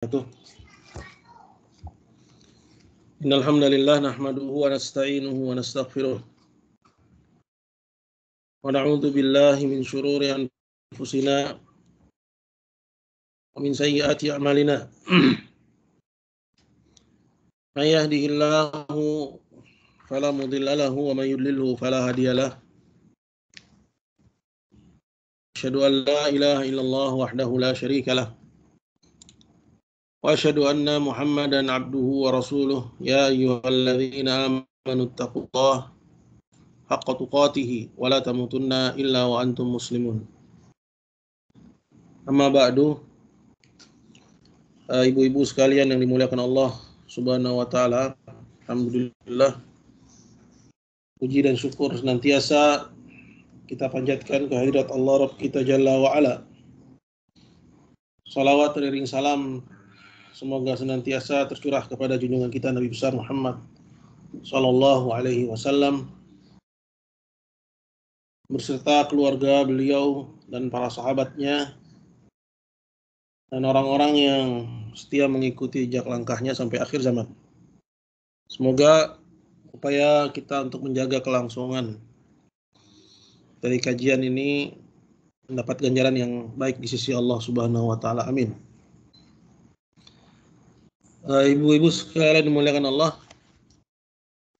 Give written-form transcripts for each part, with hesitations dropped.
Itu. Innal hamdalillah nahmaduhu wa nasta'inuhu wa nastaghfiruh. Wa na'udzu billahi min shururi anfusina wa min sayyiati a'malina. May yahdihillahu fala mudilla lahu wa may yudlilhu fala hadiyalah. Asyhadu an la ilaha illallah wahdahu la syarika lah. Wa asyhadu anna Muhammadan abduhu wa rasuluh. Ya ayyuhalladzina amanu taqullaha haqqa tuqatih wa la tamutunna illa wa antum muslimun. Amma ba'du, ibu-ibu sekalian yang dimuliakan Allah Subhanahu wa taala, alhamdulillah puji dan syukur senantiasa kita panjatkan kehadirat Allah Rabb kita Jalla wa Ala. Salawat dan salam semoga senantiasa tercurah kepada junjungan kita Nabi besar Muhammad sallallahu alaihi wasallam berserta keluarga beliau dan para sahabatnya dan orang-orang yang setia mengikuti jejak langkahnya sampai akhir zaman. Semoga upaya kita untuk menjaga kelangsungan dari kajian ini mendapat ganjaran yang baik di sisi Allah Subhanahu wa taala. Amin. Ibu-ibu sekalian dimuliakan Allah,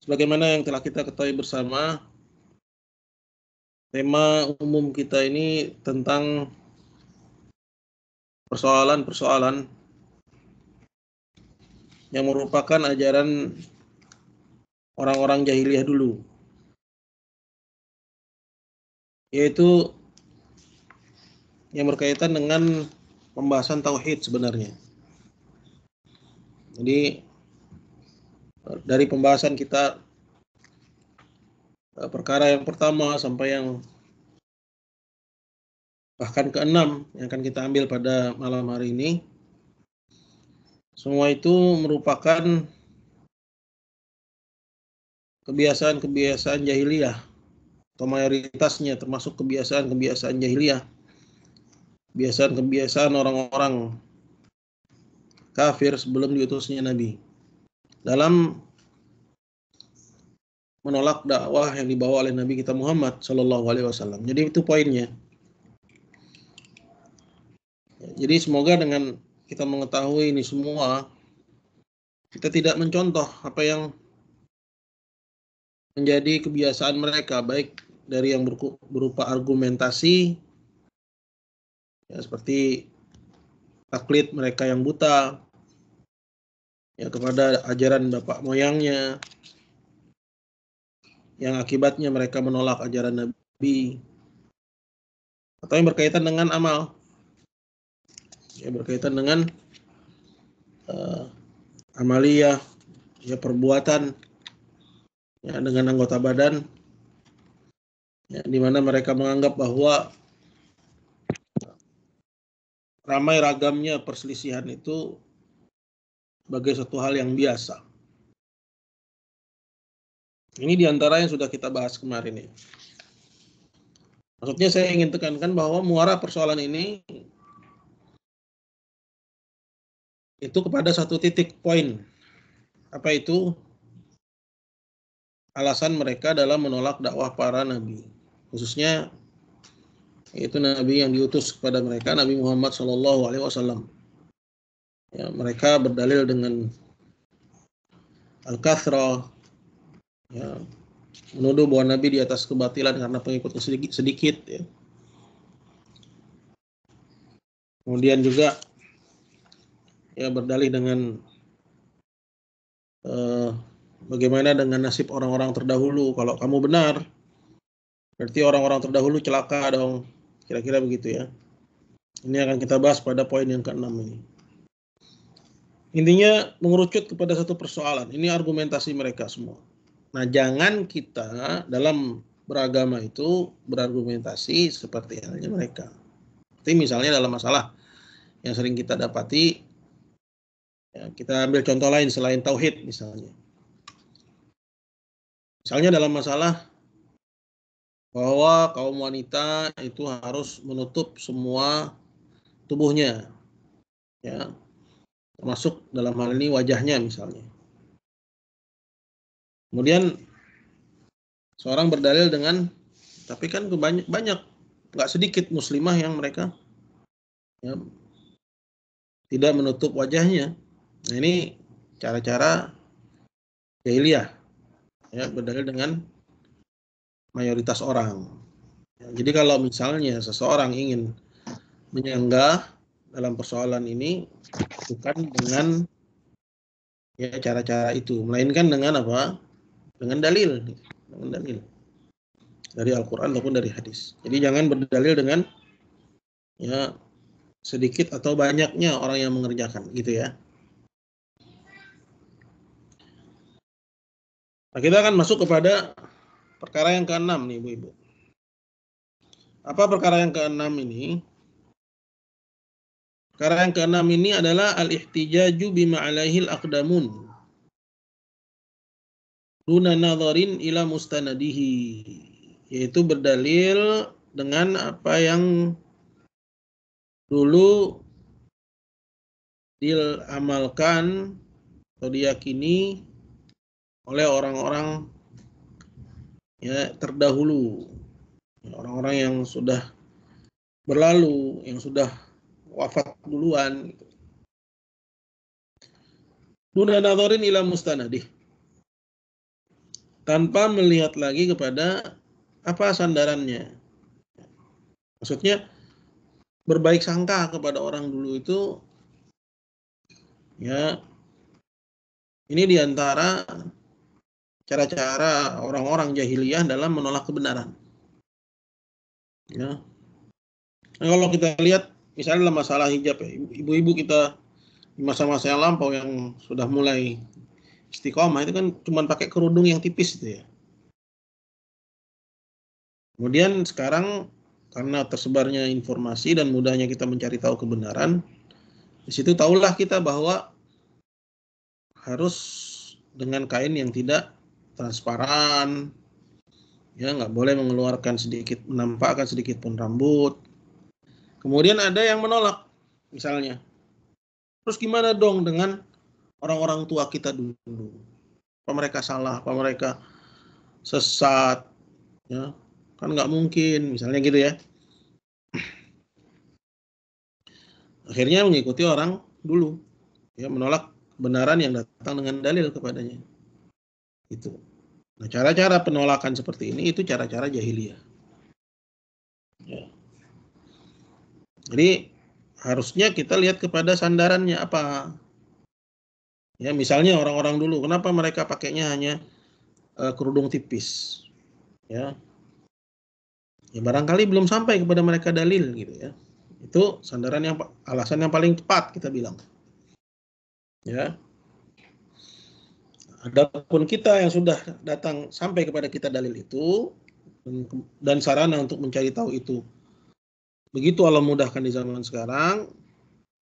sebagaimana yang telah kita ketahui bersama, tema umum kita ini tentang persoalan-persoalan yang merupakan ajaran orang-orang jahiliyah dulu, yaitu yang berkaitan dengan pembahasan tauhid sebenarnya. Jadi dari pembahasan kita perkara yang pertama sampai yang bahkan keenam yang akan kita ambil pada malam hari ini, semua itu merupakan kebiasaan-kebiasaan jahiliyah atau mayoritasnya termasuk kebiasaan-kebiasaan jahiliyah, kebiasaan-kebiasaan orang-orang kafir sebelum diutusnya Nabi dalam menolak dakwah yang dibawa oleh Nabi kita Muhammad sallallahu alaihi wasallam. Jadi itu poinnya. Jadi semoga dengan kita mengetahui ini semua, kita tidak mencontoh apa yang menjadi kebiasaan mereka, baik dari yang berupa argumentasi, ya, seperti taklid mereka yang buta ya kepada ajaran bapak moyangnya, yang akibatnya mereka menolak ajaran Nabi, atau yang berkaitan dengan amal, ya berkaitan dengan amaliyah, ya perbuatan, ya dengan anggota badan, ya, di mana mereka menganggap bahwa ramai ragamnya perselisihan itu sebagai suatu hal yang biasa. Ini diantara yang sudah kita bahas kemarin ya. Maksudnya saya ingin tekankan bahwa muara persoalan ini itu kepada satu titik poin. Apa itu? Alasan mereka dalam menolak dakwah para nabi. Khususnya yaitu nabi yang diutus kepada mereka, Nabi Muhammad SAW. Ya, mereka berdalil dengan al-kathrah, ya, menuduh bahwa Nabi di atas kebatilan karena pengikutnya sedikit ya. Kemudian juga ya berdalih dengan bagaimana dengan nasib orang-orang terdahulu. Kalau kamu benar, berarti orang-orang terdahulu celaka dong. Kira-kira begitu ya. Ini akan kita bahas pada poin yang ke-6 ini. Intinya mengerucut kepada satu persoalan. Ini argumentasi mereka semua. Nah, jangan kita dalam beragama itu berargumentasi seperti halnya mereka. Seperti misalnya dalam masalah yang sering kita dapati, ya, kita ambil contoh lain selain tauhid misalnya. Misalnya dalam masalah bahwa kaum wanita itu harus menutup semua tubuhnya, ya, termasuk dalam hal ini wajahnya misalnya. Kemudian seorang berdalil dengan, tapi kan banyak, nggak sedikit muslimah yang mereka ya, tidak menutup wajahnya. Nah, ini cara-cara jahiliyah, ya, berdalil dengan mayoritas orang. Ya, jadi kalau misalnya seseorang ingin menyanggah dalam persoalan ini, bukan dengan ya cara-cara itu, melainkan dengan apa? Dengan dalil, dari Al-Quran ataupun dari hadis. Jadi jangan berdalil dengan ya sedikit atau banyaknya orang yang mengerjakan, gitu ya. Nah, kita akan masuk kepada perkara yang keenam nih, Ibu-ibu. Apa perkara yang keenam ini? Perkara yang keenam ini adalah al-ihtijaju bima alaihil aqdamun duna nadharin ila mustanadihi, yaitu berdalil dengan apa yang dulu diamalkan atau diyakini oleh orang-orang ya terdahulu, orang-orang yang sudah berlalu, yang sudah wafat duluan. Duna nadharin ila mustanadih, tanpa melihat lagi kepada apa sandarannya. Maksudnya berbaik sangka kepada orang dulu itu ya, ini diantara cara-cara orang-orang jahiliyah dalam menolak kebenaran. Ya. Nah, kalau kita lihat misalnya dalam masalah hijab ya, ibu-ibu kita di masa-masa yang lampau yang sudah mulai istiqomah itu kan cuma pakai kerudung yang tipis itu ya. Kemudian sekarang karena tersebarnya informasi dan mudahnya kita mencari tahu kebenaran, di situ tahulah kita bahwa harus dengan kain yang tidak transparan, ya nggak boleh mengeluarkan sedikit, menampakkan sedikit pun rambut. Kemudian ada yang menolak, misalnya, terus gimana dong dengan orang-orang tua kita dulu? Apa mereka salah? Apa mereka sesat? Ya, kan nggak mungkin, misalnya gitu ya. Akhirnya mengikuti orang dulu, ya menolak kebenaran yang datang dengan dalil kepadanya. Itu. Nah, cara-cara penolakan seperti ini itu cara-cara jahiliyah. Ya. Jadi harusnya kita lihat kepada sandarannya apa. Ya, misalnya orang-orang dulu, kenapa mereka pakainya hanya kerudung tipis? Ya, ya barangkali belum sampai kepada mereka dalil gitu ya. Itu sandaran yang alasan yang paling tepat kita bilang. Ya. Adapun kita yang sudah datang sampai kepada kita dalil itu dan sarana untuk mencari tahu itu begitu Allah mudahkan di zaman sekarang,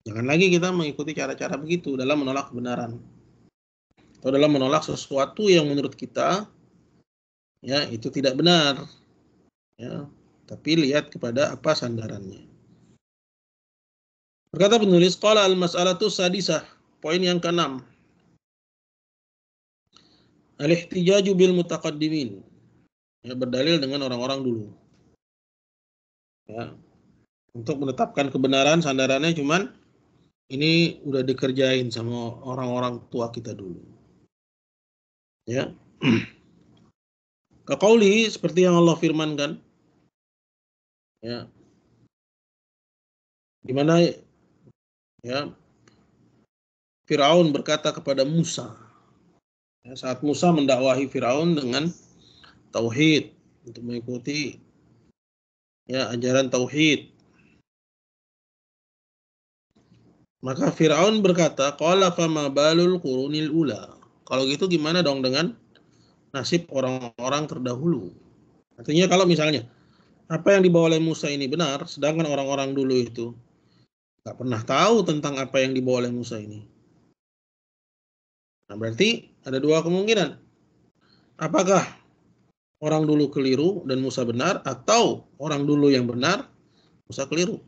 jangan lagi kita mengikuti cara-cara begitu dalam menolak kebenaran atau dalam menolak sesuatu yang menurut kita ya itu tidak benar, ya, tapi lihat kepada apa sandarannya. Berkata penulis, qala al-mas'alatu sadisah, poin yang keenam, al-ihtijaju bil mutaqaddimin, ya, berdalil dengan orang-orang dulu, ya, untuk menetapkan kebenaran sandarannya cuman ini udah dikerjain sama orang-orang tua kita dulu, ya. Kaqauli, seperti yang Allah firmankan, ya, di mana ya Firaun berkata kepada Musa, ya, saat Musa mendakwahi Firaun dengan tauhid, untuk mengikuti ya ajaran tauhid. Maka Firaun berkata, qala fama balul qurunil ula. Kalau gitu gimana dong dengan nasib orang-orang terdahulu? Artinya kalau misalnya apa yang dibawa oleh Musa ini benar, sedangkan orang-orang dulu itu nggak pernah tahu tentang apa yang dibawa oleh Musa ini. Nah, berarti ada dua kemungkinan. Apakah orang dulu keliru dan Musa benar, atau orang dulu yang benar, Musa keliru?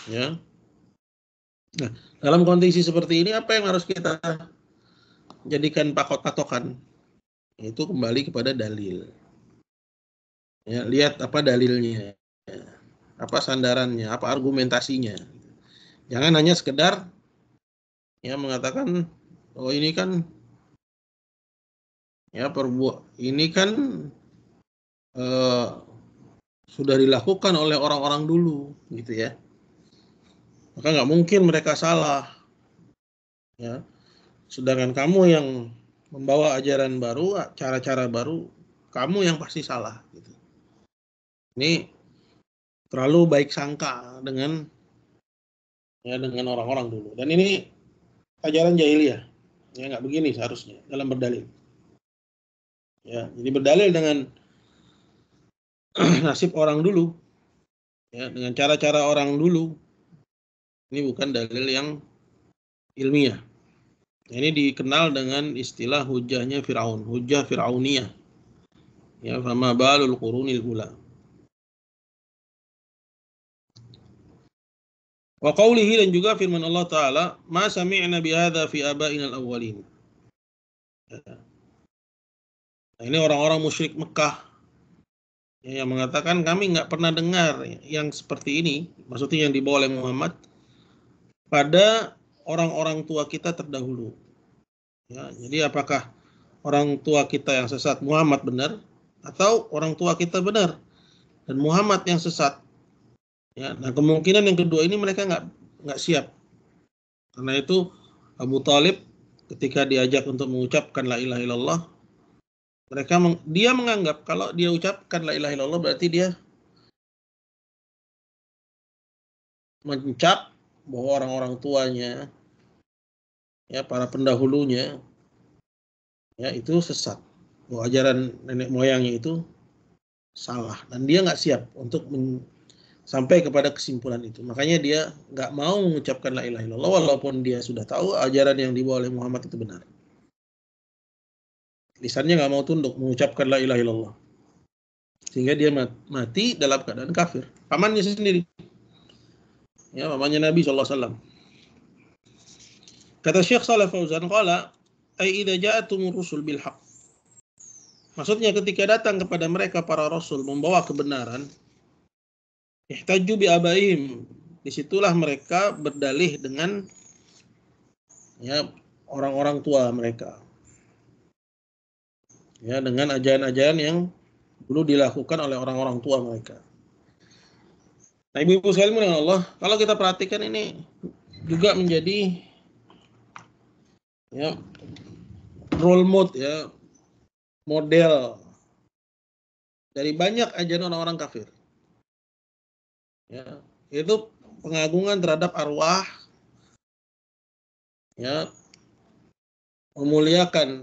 Ya. Nah, dalam kondisi seperti ini apa yang harus kita jadikan patokan? Itu kembali kepada dalil. Ya, lihat apa dalilnya, apa sandarannya, apa argumentasinya. Jangan hanya sekedar ya mengatakan, oh ini kan ya ini kan eh, sudah dilakukan oleh orang-orang dulu, gitu ya. Maka nggak mungkin mereka salah. Ya, sedangkan kamu yang membawa ajaran baru, cara-cara baru, kamu yang pasti salah. Gitu. Ini terlalu baik sangka dengan orang-orang dulu. Dan ini ajaran jahiliyah. Ya nggak begini seharusnya dalam berdalil. Ya, jadi berdalil dengan nasib orang dulu, ya dengan cara-cara orang dulu. Ini bukan dalil yang ilmiah. Ini dikenal dengan istilah hujahnya Firaun, hujah Firauniyah. Ya, fama balul qurunil ula. Wa qawlihi, dan juga firman Allah Ta'ala, ma sami'na bihadza fi aba'ina al-awwalin. Nah, ini orang-orang musyrik Mekah ya, yang mengatakan kami nggak pernah dengar yang seperti ini, maksudnya yang dibawa oleh Muhammad pada orang-orang tua kita terdahulu. Ya, jadi apakah orang tua kita yang sesat Muhammad benar, atau orang tua kita benar dan Muhammad yang sesat? Ya, nah kemungkinan yang kedua ini mereka nggak siap. Karena itu Abu Talib ketika diajak untuk mengucapkan la ilaha illallah, dia menganggap kalau dia ucapkan la ilaha illallah berarti dia mencap bahwa orang-orang tuanya, ya para pendahulunya, ya itu sesat, bahwa ajaran nenek moyangnya itu salah, dan dia nggak siap untuk sampai kepada kesimpulan itu. Makanya dia nggak mau mengucapkan la ilaha illallah walaupun dia sudah tahu ajaran yang dibawa oleh Muhammad itu benar. Lisannya nggak mau tunduk mengucapkan la ilaha illallah, sehingga dia mati dalam keadaan kafir. Pamannya sendiri, ya pamannya Nabi SAW. Kata Syekh Shalih Fauzan, qala ai idza ja'atumur rusul bil haqq. Maksudnya ketika datang kepada mereka para rasul membawa kebenaran, ihtaju bi abaihim, disitulah mereka berdalih dengan ya orang-orang tua mereka, ya dengan ajaran-ajaran yang dulu dilakukan oleh orang-orang tua mereka. Nah, ibu-ibu sekalian dengan Allah, kalau kita perhatikan ini juga menjadi ya role model, ya model dari banyak ajaran orang-orang kafir. Ya, itu pengagungan terhadap arwah, ya memuliakan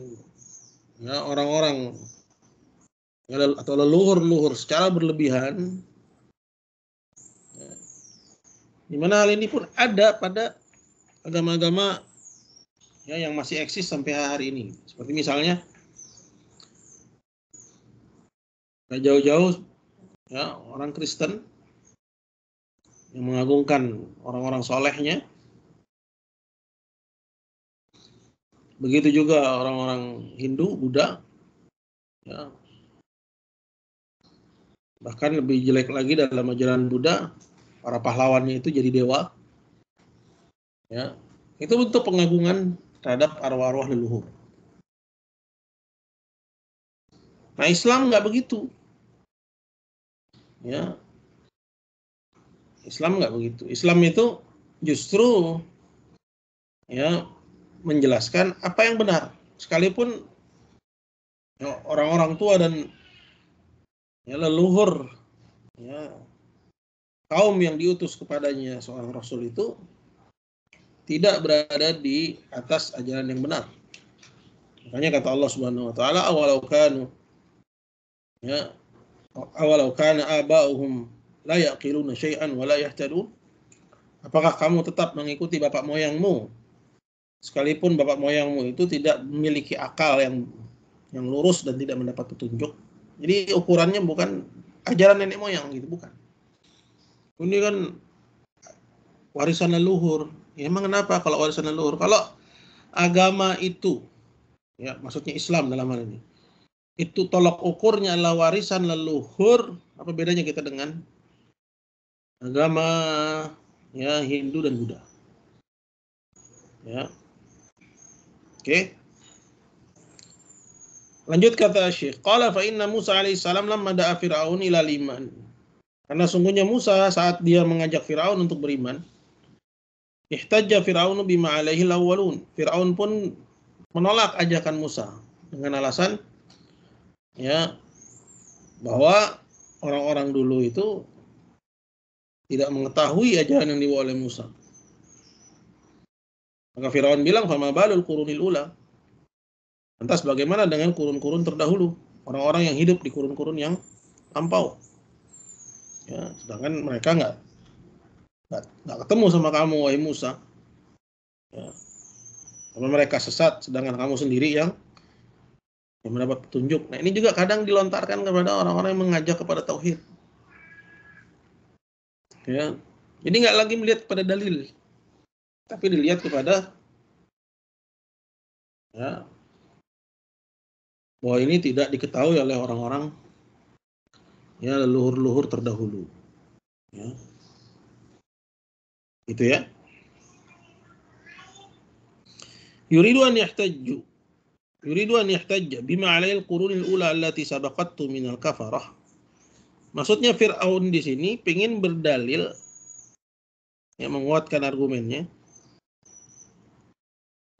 ya orang-orang ya, atau leluhur-leluhur secara berlebihan. Ya, di mana hal ini pun ada pada agama-agama ya yang masih eksis sampai hari ini. Seperti misalnya jauh-jauh ya orang Kristen yang mengagungkan orang-orang solehnya. Begitu juga orang-orang Hindu, Buddha, ya. Bahkan lebih jelek lagi dalam ajaran Buddha, para pahlawannya itu jadi dewa. Ya, itu bentuk pengagungan terhadap arwah-arwah leluhur. Nah, Islam nggak begitu. Ya, Islam nggak begitu. Islam itu justru ya menjelaskan apa yang benar, sekalipun ya, orang-orang tua dan ya, leluhur ya kaum yang diutus kepadanya seorang rasul itu tidak berada di atas ajaran yang benar. Makanya kata Allah Subhanahu wa taala, awalau kanu ya awalau kana aba'uhum la yaqiluna syai'an wa la yahtadun. Apakah kamu tetap mengikuti bapak moyangmu sekalipun bapak moyangmu itu tidak memiliki akal yang lurus dan tidak mendapat petunjuk? Jadi ukurannya bukan ajaran nenek moyang gitu, bukan. Ini kan warisan leluhur, Ya, emang kenapa kalau warisan leluhur? Kalau agama itu, ya maksudnya Islam dalam hal ini, itu tolak ukurnya adalah warisan leluhur, apa bedanya kita dengan agama ya Hindu dan Buddha? Ya, oke. Lanjut kata Syekh, qala fa inna Musa alaihissalam lamma da'a Fir'aun ila liman. Karena sungguhnya Musa saat dia mengajak Fir'aun untuk beriman, ihtajja Fir'aun bima alaihi awwalun. Fir'aun pun menolak ajakan Musa dengan alasan ya bahwa orang-orang dulu itu tidak mengetahui ajaran yang dibawa oleh Musa. Maka Fir'aun bilang, fama balul qurunil ula. Lantas bagaimana dengan kurun-kurun terdahulu? Orang-orang yang hidup di kurun-kurun yang lampau. Ya, sedangkan mereka nggak ketemu sama kamu, wahai Musa. Ya, karena mereka sesat, sedangkan kamu sendiri yang mendapat petunjuk. Nah, ini juga kadang dilontarkan kepada orang-orang yang mengajak kepada tauhid. Ya, jadi nggak lagi melihat kepada dalil, tapi dilihat kepada ya bahwa ini tidak diketahui oleh orang-orang ya leluhur-leluhur terdahulu. Ya, itu ya. Yuridu an yahtajju. Yuridu an yahtajja bima 'alai al-qurunil ula allati sabaqattu minal kafarah. Maksudnya Fir'aun di sini ingin berdalil yang menguatkan argumennya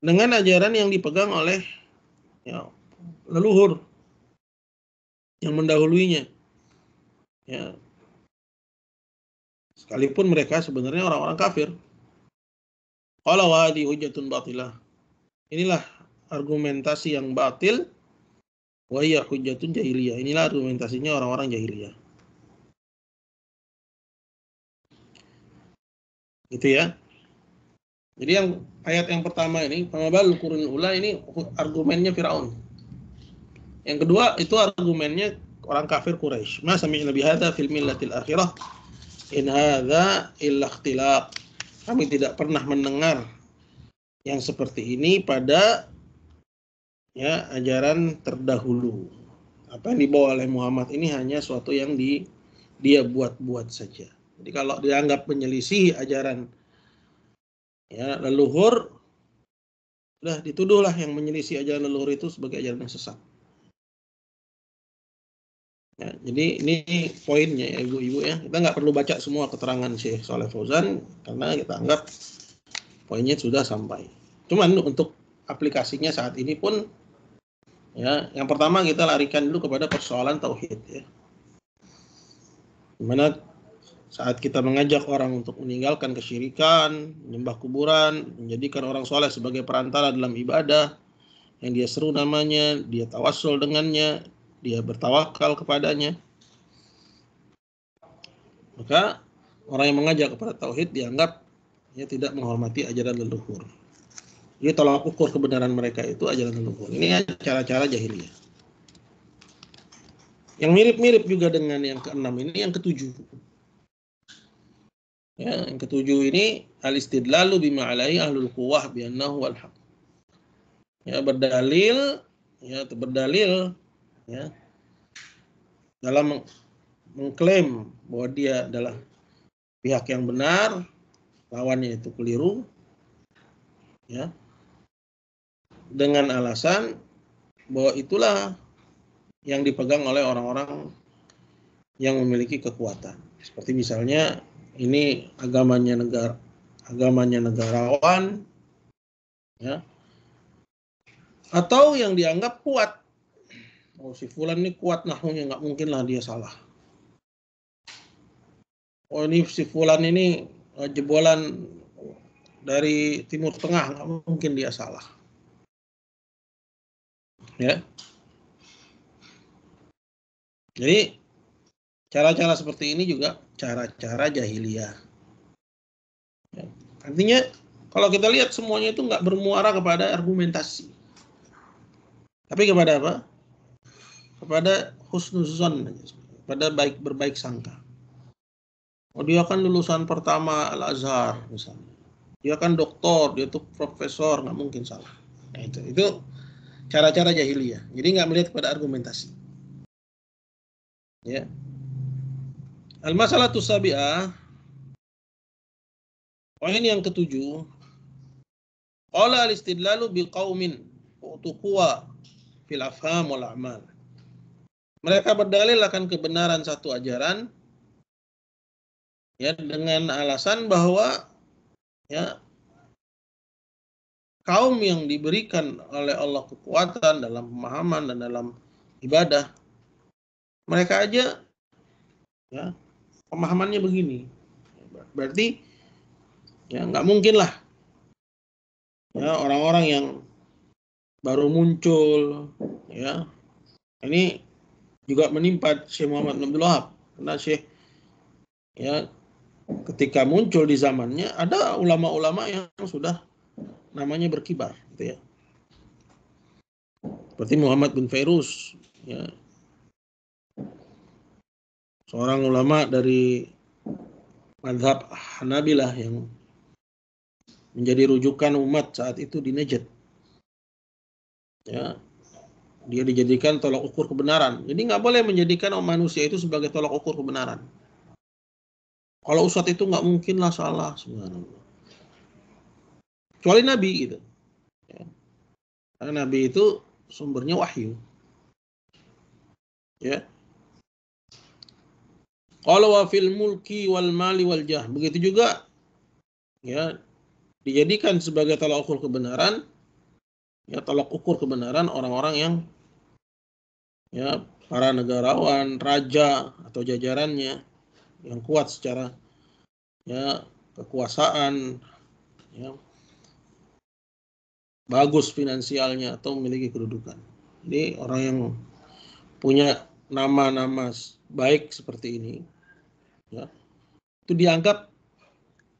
dengan ajaran yang dipegang oleh ya, leluhur yang mendahuluinya. Ya, sekalipun mereka sebenarnya orang-orang kafir. Qala wa hadhi hujjatun batilah. Inilah argumentasi yang batil. Wa hiya hujjatun jahiliyah. Inilah argumentasinya orang-orang jahiliyah. Gitu ya. Jadi yang ayat yang pertama ini, pengabal qurun ula, ini argumennya Firaun. Yang kedua itu argumennya orang kafir Quraisy. Ma sami'na bihadza fil millatil akhirah in hadza illa ikhtilaq. Kami tidak pernah mendengar yang seperti ini pada ya ajaran terdahulu. Apa yang dibawa oleh Muhammad ini hanya suatu yang dia buat-buat saja. Jadi kalau dianggap menyelisih ajaran ya leluhur, sudah dituduhlah yang menyelisih ajaran leluhur itu sebagai ajaran yang sesat. Ya, jadi ini poinnya ya ibu-ibu ya. Kita nggak perlu baca semua keterangan Syekh Shalih Fauzan karena kita anggap poinnya sudah sampai. Cuman untuk aplikasinya saat ini pun ya, yang pertama kita larikan dulu kepada persoalan tauhid ya. Dimana saat kita mengajak orang untuk meninggalkan kesyirikan, menyembah kuburan, menjadikan orang soleh sebagai perantara dalam ibadah, yang dia seru namanya, dia tawassul dengannya, dia bertawakal kepadanya, maka orang yang mengajak kepada tauhid dianggap ya tidak menghormati ajaran leluhur. Jadi tolak ukur kebenaran mereka itu ajaran leluhur. Ini cara-cara jahiliyah. Yang mirip-mirip juga dengan yang keenam ini, yang ketujuh. Ya, yang ketujuh ini al-istidlalu bima alaihi ahlul quwwah bi annahu wal haq. Ya, berdalil ya dalam mengklaim bahwa dia adalah pihak yang benar, lawannya itu keliru. Ya. Dengan alasan bahwa itulah yang dipegang oleh orang-orang yang memiliki kekuatan. Seperti misalnya ini agamanya negarawan, ya, atau yang dianggap kuat. Oh, si fulan ini kuat nahwunya, nggak mungkin lah dia salah. Oh, ini si fulan ini jebolan dari Timur Tengah, nggak mungkin dia salah. Ya. Jadi cara-cara seperti ini juga cara-cara jahiliyah. Ya. Artinya kalau kita lihat semuanya itu nggak bermuara kepada argumentasi, tapi kepada apa? Kepada husnuzon, pada berbaik sangka. Oh, dia kan lulusan pertama Al-Azhar misalnya. Dia kan doktor, dia tuh profesor, nggak mungkin salah. Nah, itu cara-cara jahiliyah. Jadi nggak melihat pada argumentasi. Ya. Al-masalatu sabi'ah, poin yang ketujuh, qala al-istidlalu biqaumin utuqwa fil afham wal a'mal. Mereka berdalil akan kebenaran satu ajaran ya dengan alasan bahwa ya kaum yang diberikan oleh Allah kekuatan dalam pemahaman dan dalam ibadah, mereka aja ya pemahamannya begini. Berarti ya nggak mungkin lah ya orang-orang yang baru muncul ya. Ini juga menimpa Syekh Muhammad bin Abdul Wahab, karena Syekh ya ketika muncul di zamannya ada ulama-ulama yang sudah namanya berkibar gitu ya. Seperti Muhammad bin Fairuz ya, seorang ulama dari mazhab Hanabilah yang menjadi rujukan umat saat itu di Najd. Ya, dia dijadikan tolak ukur kebenaran. Jadi nggak boleh menjadikan manusia itu sebagai tolak ukur kebenaran. Kalau ustadz itu nggak mungkin lah salah subhanallah. Kecuali Nabi gitu. Ya. Karena Nabi itu sumbernya wahyu. Ya. Kalau wa fil mulki wal mali wal jah. Begitu juga ya dijadikan sebagai tolak ukur kebenaran, ya tolak ukur kebenaran orang-orang yang ya para negarawan, raja atau jajarannya yang kuat secara ya kekuasaan, ya bagus finansialnya atau memiliki kedudukan. Jadi orang yang punya nama-nama baik seperti ini, ya itu dianggap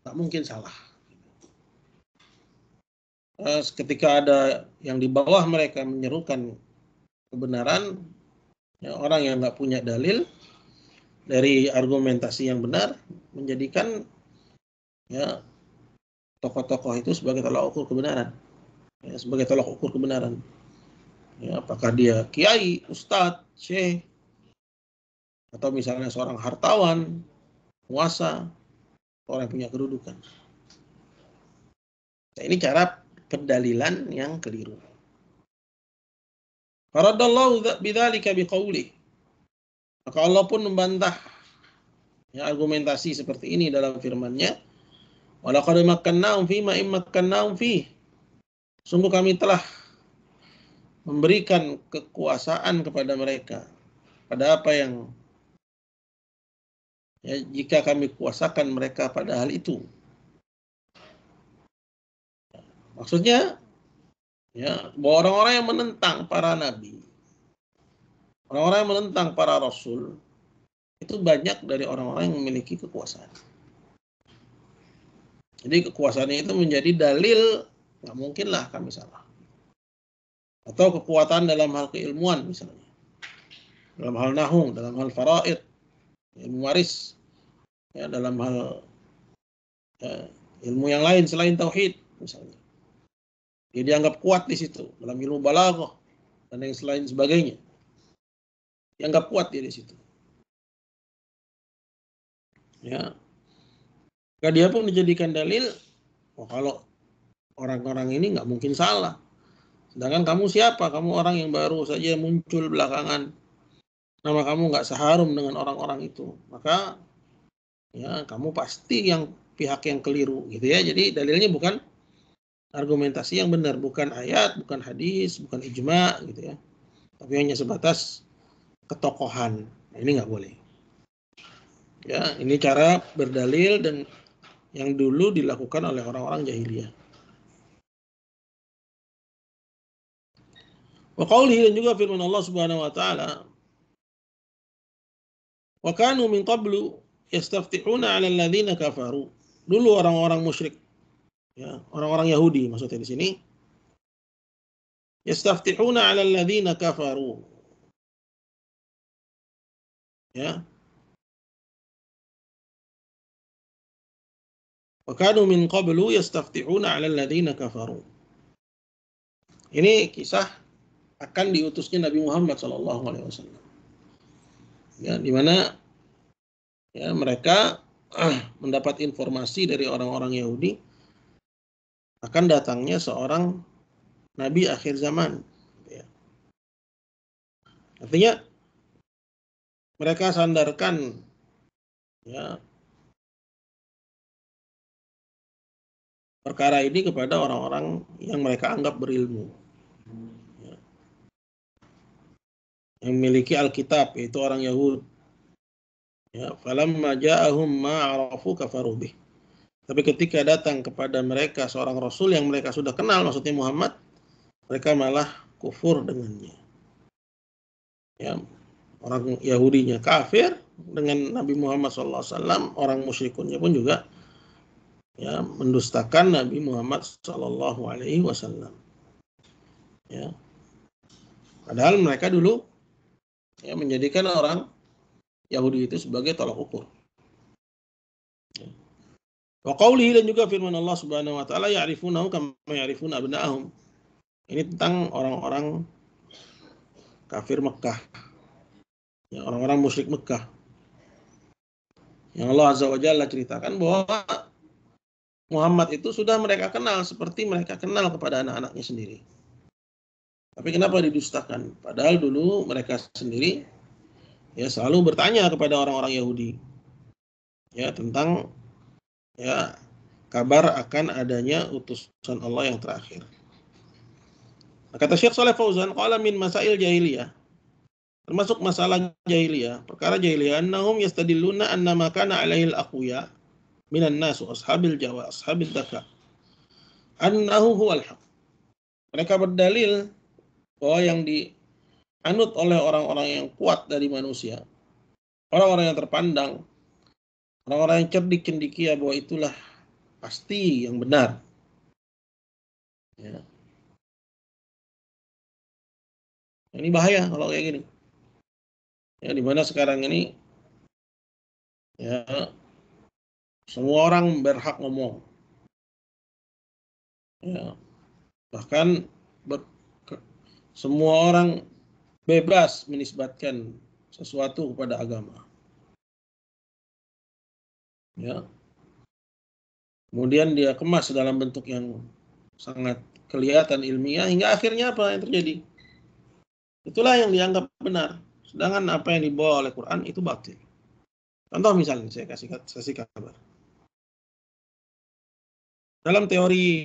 tak mungkin salah. Ketika ada yang di bawah mereka menyerukan kebenaran, ya, orang yang nggak punya dalil dari argumentasi yang benar menjadikan ya tokoh-tokoh itu sebagai tolak ukur kebenaran, ya, sebagai tolak ukur kebenaran. Ya, apakah dia kiai, ustadz, syekh, atau misalnya seorang hartawan, penguasa, orang yang punya kedudukan. Nah, ini cara pendalilan yang keliru. Faradallahu bidzalika biqaulih. Maka Allah pun membantah ya, argumentasi seperti ini dalam firman-Nya, walaqad makkannahum fi ma immakkannahum fi. Sungguh kami telah memberikan kekuasaan kepada mereka pada apa yang ya, jika kami kuasakan mereka pada hal itu. Maksudnya ya bahwa orang-orang yang menentang para nabi, orang-orang yang menentang para rasul itu banyak dari orang-orang yang memiliki kekuasaan. Jadi kekuasaannya itu menjadi dalil nggak mungkinlah kami salah. Atau kekuatan dalam hal keilmuan misalnya, dalam hal nahwu, dalam hal faraid, ilmu waris, ya, dalam hal ya, ilmu yang lain selain tauhid misalnya. Dia dianggap kuat di situ dalam ilmu balaghah dan yang selain sebagainya. Dianggap kuat dia di situ. Ya, dia pun dijadikan dalil. Oh, kalau orang-orang ini nggak mungkin salah. Sedangkan kamu siapa? Kamu orang yang baru saja muncul belakangan. Nama kamu nggak seharum dengan orang-orang itu. Maka ya kamu pasti yang pihak yang keliru gitu ya. Jadi dalilnya bukan argumentasi yang benar, bukan ayat, bukan hadis, bukan ijma gitu ya. Tapi hanya sebatas ketokohan. Nah, ini nggak boleh. Ya, ini cara berdalil dan yang dulu dilakukan oleh orang-orang jahiliyah. Wa qaulihi, dan juga firman Allah Subhanahu wa taala, wa kanu min qablu yastaftihuna 'ala alladziina kafaru. Dulu orang-orang musyrik, ya, orang-orang Yahudi maksudnya di sini, yastaftihuna 'ala alladziina kafaru. Ya. Wa kanu min qablu yastaftihuna 'ala alladziina kafaru. Ini kisah akan diutusnya Nabi Muhammad SAW. Ya, di mana ya mereka mendapat informasi dari orang-orang Yahudi akan datangnya seorang Nabi akhir zaman. Ya. Artinya mereka sandarkan ya perkara ini kepada orang-orang yang mereka anggap berilmu, ya, yang memiliki Alkitab, yaitu orang Yahudi. Ya, falamma ja'ahum ma 'arafu kafaru bih. Tapi ketika datang kepada mereka seorang rasul yang mereka sudah kenal, maksudnya Muhammad, mereka malah kufur dengannya. Ya, orang Yahudinya kafir dengan Nabi Muhammad SAW, orang musyrikunnya pun juga ya mendustakan Nabi Muhammad SAW. Ya, padahal mereka dulu ya menjadikan orang Yahudi itu sebagai tolak ukur. Ya. Wa qawlihi, dan juga firman Allah Subhanahu wa taala, ya'rifunahu kama ya'rifuna abna'ahum. Ini tentang orang-orang kafir Mekah. Ya, orang-orang musyrik Mekah. Yang Allah Azza wa Jalla ceritakan bahwa Muhammad itu sudah mereka kenal seperti mereka kenal kepada anak-anaknya sendiri. Tapi kenapa didustakan? Padahal dulu mereka sendiri ya selalu bertanya kepada orang-orang Yahudi ya tentang ya kabar akan adanya utusan Allah yang terakhir. Kata Syekh Shalih Fauzan, qala min masail jahiliyah, termasuk masalah jahiliyah, perkara jahiliyah, annahum yastadilluna anna ma kana alaihi al-aqwiya minan nas wa ashabil jawa ashabil daka annahu huwal haq. Mereka berdalil bahwa yang dianut oleh orang-orang yang kuat dari manusia, orang-orang yang terpandang, orang-orang yang cerdik cendekia, bahwa itulah pasti yang benar. Ya. Ini bahaya kalau kayak gini. Ya, di mana sekarang ini ya semua orang berhak ngomong. Ya, bahkan semua orang bebas menisbatkan sesuatu kepada agama. Ya. Kemudian dia kemas dalam bentuk yang sangat kelihatan ilmiah, hingga akhirnya apa yang terjadi? Itulah yang dianggap benar. Sedangkan apa yang dibawa oleh Quran itu batil. Contoh misalnya, saya kasih kabar. Dalam teori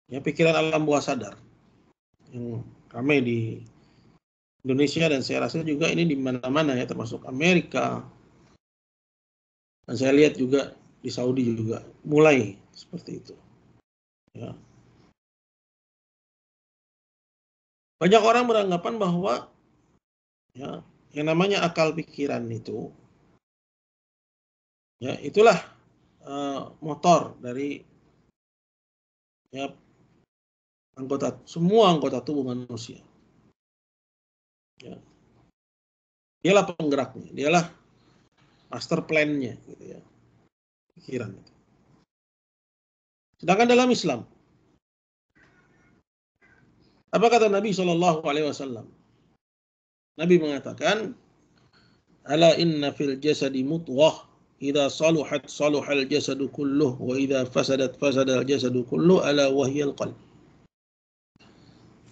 ya pikiran alam bawah sadar yang ramai di Indonesia, dan saya rasa juga ini di mana-mana ya, termasuk Amerika. Dan saya lihat juga di Saudi juga mulai seperti itu. Ya. Banyak orang beranggapan bahwa ya, yang namanya akal pikiran itu, ya itulah motor dari ya semua anggota tubuh manusia. Ya. Dialah penggeraknya, dialah master plan-nya, gitu ya, pikiran itu. Sedangkan dalam Islam, apa kata Nabi SAW? Nabi mengatakan, ala inna fil jasadi mutwah, idza saluhat saluhal jasadu kulluh, wa idza fasadat fasadal jasadu kulluh, ala wahyal qalb.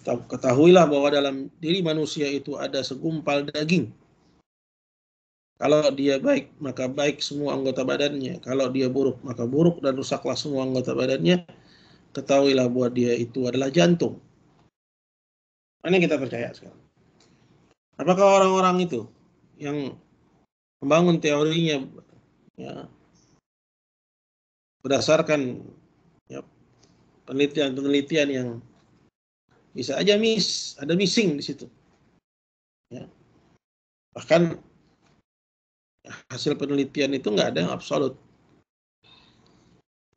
Ketahuilah bahwa dalam diri manusia itu ada segumpal daging. Kalau dia baik, maka baik semua anggota badannya. Kalau dia buruk, maka buruk dan rusaklah semua anggota badannya. Ketahuilah bahwa dia itu adalah jantung. Mana yang kita percaya sekarang? Apakah orang-orang itu yang membangun teorinya ya, berdasarkan ya, penelitian-penelitian yang bisa aja ada missing di situ. Ya. Bahkan hasil penelitian itu nggak ada yang absolut.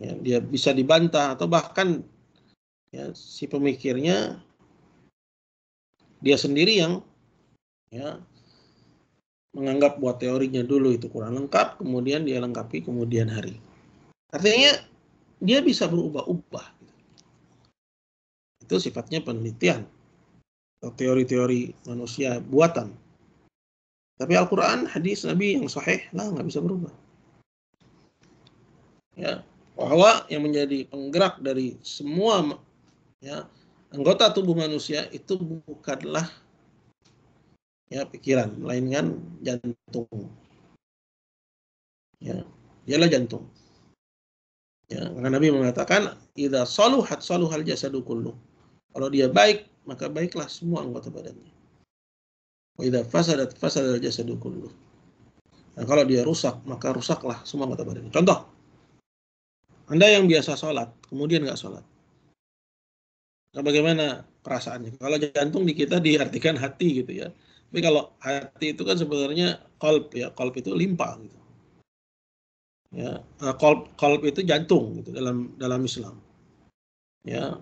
Ya, dia bisa dibantah, atau bahkan ya, si pemikirnya dia sendiri yang ya menganggap buat teorinya dulu itu kurang lengkap, kemudian dia lengkapi kemudian hari. Artinya dia bisa berubah-ubah. Itu sifatnya penelitian atau teori-teori manusia buatan. Tapi Al-Quran, hadis Nabi yang sahih, nggak bisa berubah. Ya, bahwa yang menjadi penggerak dari semua ya anggota tubuh manusia itu bukanlah ya pikiran, melainkan jantung. Ya, dialah jantung. Ya, karena Nabi mengatakan, "Idza saluhat saluhal jasadu kullu." Kalau dia baik, maka baiklah semua anggota badannya. Wa idza fasadat fasadal jasadu kullu. Nah, kalau dia rusak, maka rusaklah semua anggota badannya. Contoh, Anda yang biasa sholat, kemudian nggak sholat. Nah, bagaimana perasaannya? Kalau jantung di kita diartikan hati gitu ya. Tapi kalau hati itu kan sebenarnya qalb ya, qalb itu limpa gitu. Ya, qalb itu jantung gitu dalam Islam. Ya.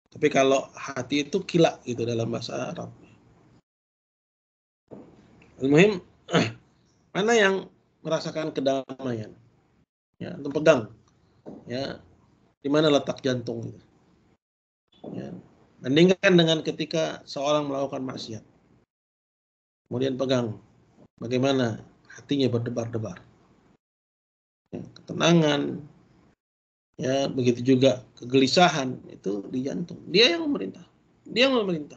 Tapi kalau hati itu kila gitu dalam bahasa Arab. Al-muhim, mana yang merasakan kedamaian? Ya, untuk pegang. Ya, di mana letak jantung gitu. Ya. Bandingkan dengan ketika seorang melakukan maksiat. Kemudian pegang. Bagaimana hatinya berdebar-debar. Ya, ketenangan, ya begitu juga kegelisahan itu di jantung. Dia yang memerintah. Dia yang memerintah.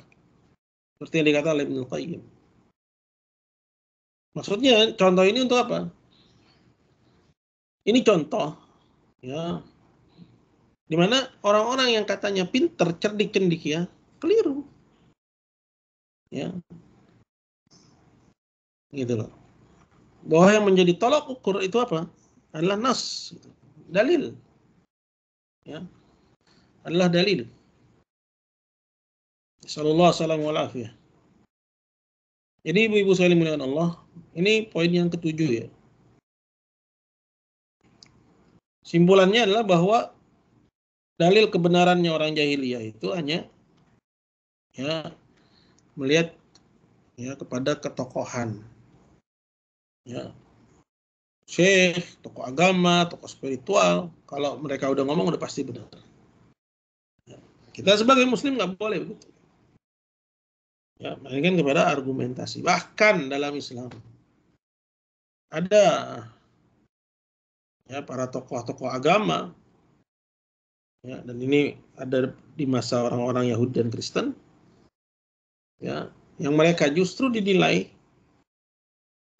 Seperti yang dikatakan oleh Ibnu Qayyim. Maksudnya contoh ini untuk apa? Ini contoh ya di mana orang-orang yang katanya pinter, cerdik, cendekia, keliru. Ya, gitu loh. Bahwa yang menjadi tolak ukur itu apa? Adalah nas, dalil. Ya, adalah dalil. Sallallahu alaihi wasallam. Jadi ibu-ibu sekalian muliakan Allah, ini poin yang ketujuh ya. Simpulannya adalah bahwa dalil kebenarannya orang jahiliyah itu hanya ya melihat ya kepada ketokohan. Ya, syekh, tokoh agama, tokoh spiritual, kalau mereka udah ngomong udah pasti benar. Ya, kita sebagai muslim nggak boleh begitu. Ya, melainkan kepada argumentasi. Bahkan dalam Islam ada ya para tokoh-tokoh agama ya, dan ini ada di masa orang-orang Yahudi dan Kristen ya, yang mereka justru dinilai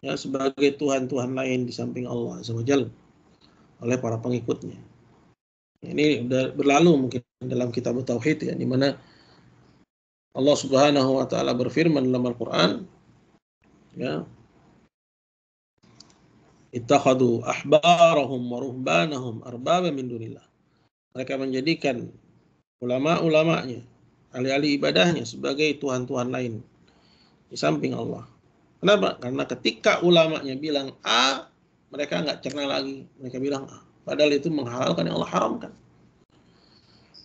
ya sebagai tuhan-tuhan lain di samping Allah Azza wa Jalla oleh para pengikutnya. Ini sudah berlalu mungkin dalam kitab Tauhid ya, di mana Allah Subhanahu wa taala berfirman dalam Al-Qur'an ya, ittakhadhu ahbarahum wa ruhbanahum arbaba min dunillah. Mereka menjadikan ulama-ulamanya, ahli-ahli ibadahnya sebagai tuhan-tuhan lain di samping Allah. Kenapa? Karena ketika ulamanya bilang A, mereka nggak cerna lagi, mereka bilang A. Padahal itu menghalalkan yang Allah haramkan.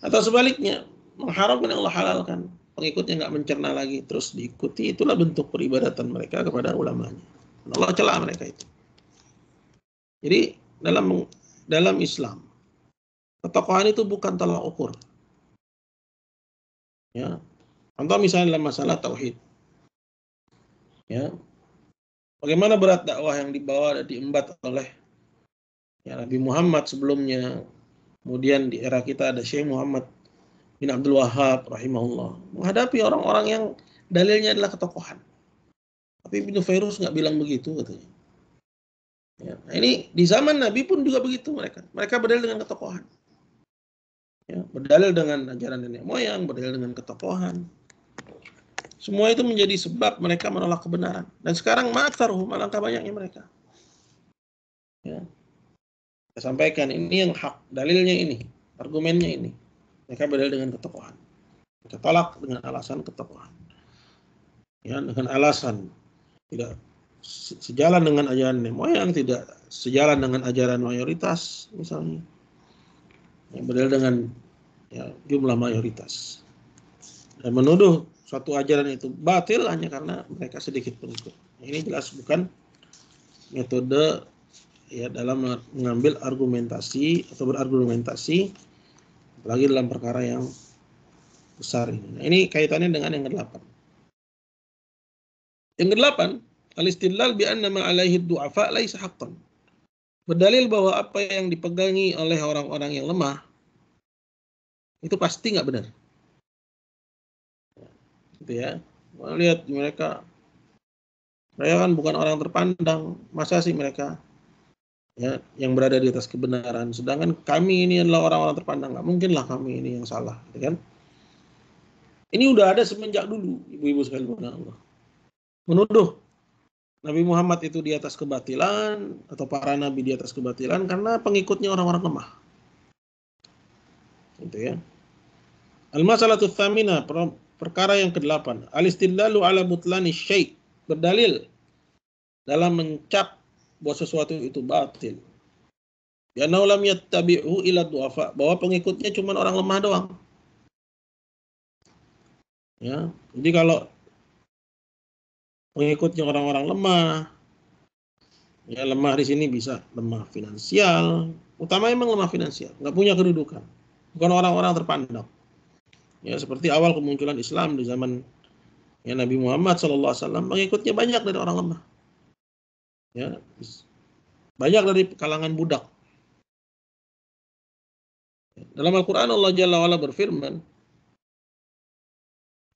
Atau sebaliknya, mengharamkan yang Allah halalkan. Pengikutnya nggak mencerna lagi, terus diikuti. Itulah bentuk peribadatan mereka kepada ulamanya. Allah celah mereka itu. Jadi dalam Islam, ketokohan itu bukan tolak ukur. Ya, contoh misalnya dalam masalah tauhid. Ya, bagaimana berat dakwah yang dibawa dan diembat oleh ya, Nabi Muhammad sebelumnya. Kemudian di era kita ada Syekh Muhammad bin Abdul Wahhab rahimahullah. Menghadapi orang-orang yang dalilnya adalah ketokohan. Tapi Ibnu Fairuz nggak bilang begitu katanya. Ya, nah ini di zaman Nabi pun juga begitu mereka. Mereka berdalil dengan ketokohan. Ya, berdalil dengan ajaran nenek moyang, berdalil dengan ketokohan. Semua itu menjadi sebab mereka menolak kebenaran. Dan sekarang ma'aktaruhum, alangkah banyaknya mereka. Ya. Saya sampaikan ini yang hak, dalilnya ini, argumennya ini. Mereka berdalil dengan ketokohan. Mereka tolak dengan alasan ketokohan. Ya, dengan alasan tidak sejalan dengan ajaran nenek moyang, tidak sejalan dengan ajaran mayoritas misalnya. Yang berdalil dengan ya, jumlah mayoritas. Dan menuduh suatu ajaran itu batil hanya karena mereka sedikit pengikut. Ini jelas bukan metode ya dalam mengambil argumentasi atau berargumentasi, apalagi dalam perkara yang besar ini. Nah, ini kaitannya dengan yang ke-8. Yang ke-8, al-istidlal bi anna ma alaihi du'afa laisa haqqan. Berdalil bahwa apa yang dipegangi oleh orang-orang yang lemah itu pasti nggak benar. Gitu ya. Lihat mereka kan bukan orang terpandang, masa sih mereka ya yang berada di atas kebenaran, sedangkan kami ini adalah orang-orang terpandang, nggak mungkin lah kami ini yang salah, gitu kan? Ini udah ada semenjak dulu, ibu-ibu sekalian Allah. Menuduh Nabi Muhammad itu di atas kebatilan atau para nabi di atas kebatilan karena pengikutnya orang-orang lemah. Gitu ya. Al-masalatu tsamina, perkara yang ke-8, al-istidlalu ala butlani syai', berdalil dalam mencap bahwa sesuatu itu batil. Ya lam yattabi'u ila du'afa, bahwa pengikutnya cuma orang lemah doang. Ya. Jadi kalau pengikutnya orang-orang lemah, ya lemah di sini bisa lemah finansial, utama emang lemah finansial, nggak punya kedudukan, bukan orang-orang terpandang. Ya seperti awal kemunculan Islam di zaman ya Nabi Muhammad SAW, pengikutnya banyak dari orang lemah. Ya, banyak dari kalangan budak. Dalam Al-Quran Allah Jalla wa'ala berfirman,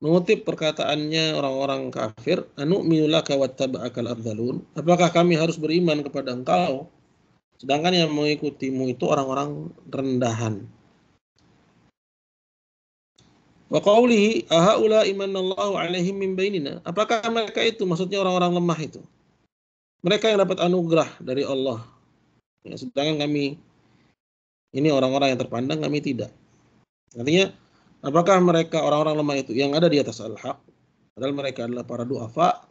mengutip perkataannya orang-orang kafir, anu'minu laka wattaba'akal ardhalun, apakah kami harus beriman kepada engkau sedangkan yang mengikutimu itu orang-orang rendahan. Wa qawlihi ahaula imanallahu alaihim min bainina, apakah mereka itu maksudnya orang-orang lemah itu, mereka yang dapat anugerah dari Allah ya, sedangkan kami ini orang-orang yang terpandang, kami tidak. Artinya apakah mereka orang-orang lemah itu yang ada di atas al-haq, padahal mereka adalah para du'afa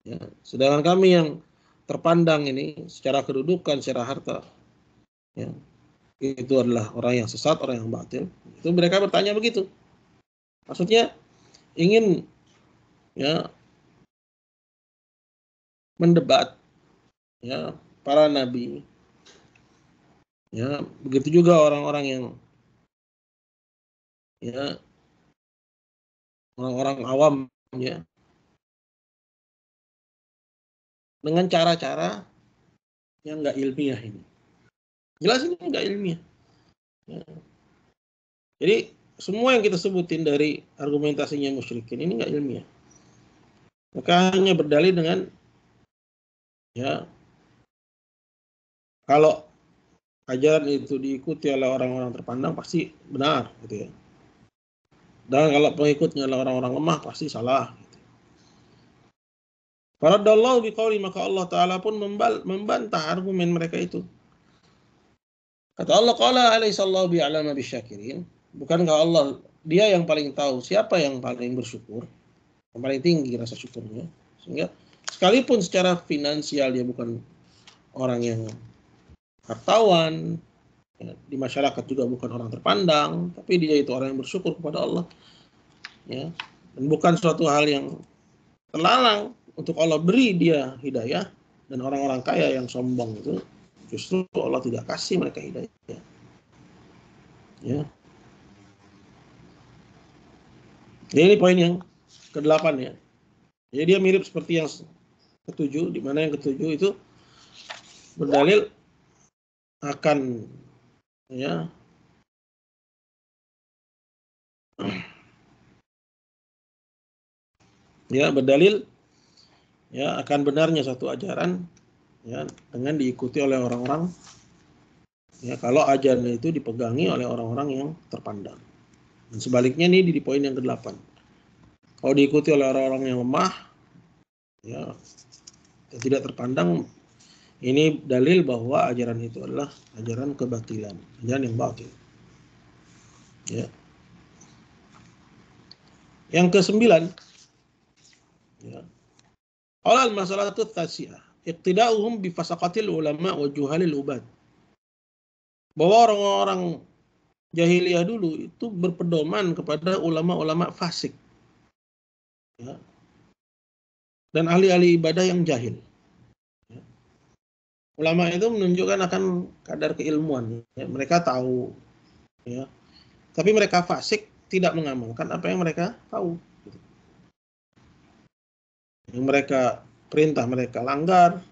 ya, sedangkan kami yang terpandang ini secara kedudukan, secara harta ya, itu adalah orang yang sesat, orang yang batil. Itu mereka bertanya begitu. Maksudnya ingin ya mendebat ya para nabi. Ya, begitu juga orang-orang yang ya orang-orang awam ya dengan cara-cara yang nggak ilmiah ini. Jelas ini nggak ilmiah. Ya. Jadi semua yang kita sebutin dari argumentasinya musyrikin ini nggak ilmiah. Maka hanya berdalil dengan ya kalau ajaran itu diikuti oleh orang-orang terpandang pasti benar gitu ya. Dan kalau pengikutnya adalah orang-orang lemah pasti salah. Gitu. Faradallahu biqauli, maka Allah Ta'ala pun membantah argumen mereka itu. Kata Allah, qala alaihissallahu bi'alama bisyakirin. Bukankah Allah dia yang paling tahu siapa yang paling bersyukur, yang paling tinggi rasa syukurnya. Sehingga sekalipun secara finansial dia bukan orang yang hartawan, ya, di masyarakat juga bukan orang terpandang, tapi dia itu orang yang bersyukur kepada Allah. Ya. Dan bukan suatu hal yang terlarang untuk Allah beri dia hidayah, dan orang-orang kaya yang sombong itu justru Allah tidak kasih mereka hidayah. Ya. Jadi ini poin yang ke-8 ya. Jadi dia mirip seperti yang ke-7, di mana yang ke-7 itu berdalil akan ya berdalil ya akan benarnya satu ajaran ya dengan diikuti oleh orang-orang ya kalau ajaran itu dipegangi oleh orang-orang yang terpandang. Dan sebaliknya nih di poin yang ke-8. Kalau diikuti oleh orang-orang yang lemah ya yang tidak terpandang, ini dalil bahwa ajaran itu adalah ajaran kebatilan, ajaran yang batil. Ya. Yang ke-9 ya. Awal masalah itu tasyiah. Iqtida'uhum bifasaqatil ulama wa juhalil ubad. Bahwa orang-orang jahiliyah dulu itu berpedoman kepada ulama-ulama fasik. Ya. Dan ahli-ahli ibadah yang jahil. Ya. Ulama itu menunjukkan akan kadar keilmuan. Ya. Mereka tahu, ya. Tapi mereka fasik, tidak mengamalkan apa yang mereka tahu. Yang mereka perintah mereka langgar,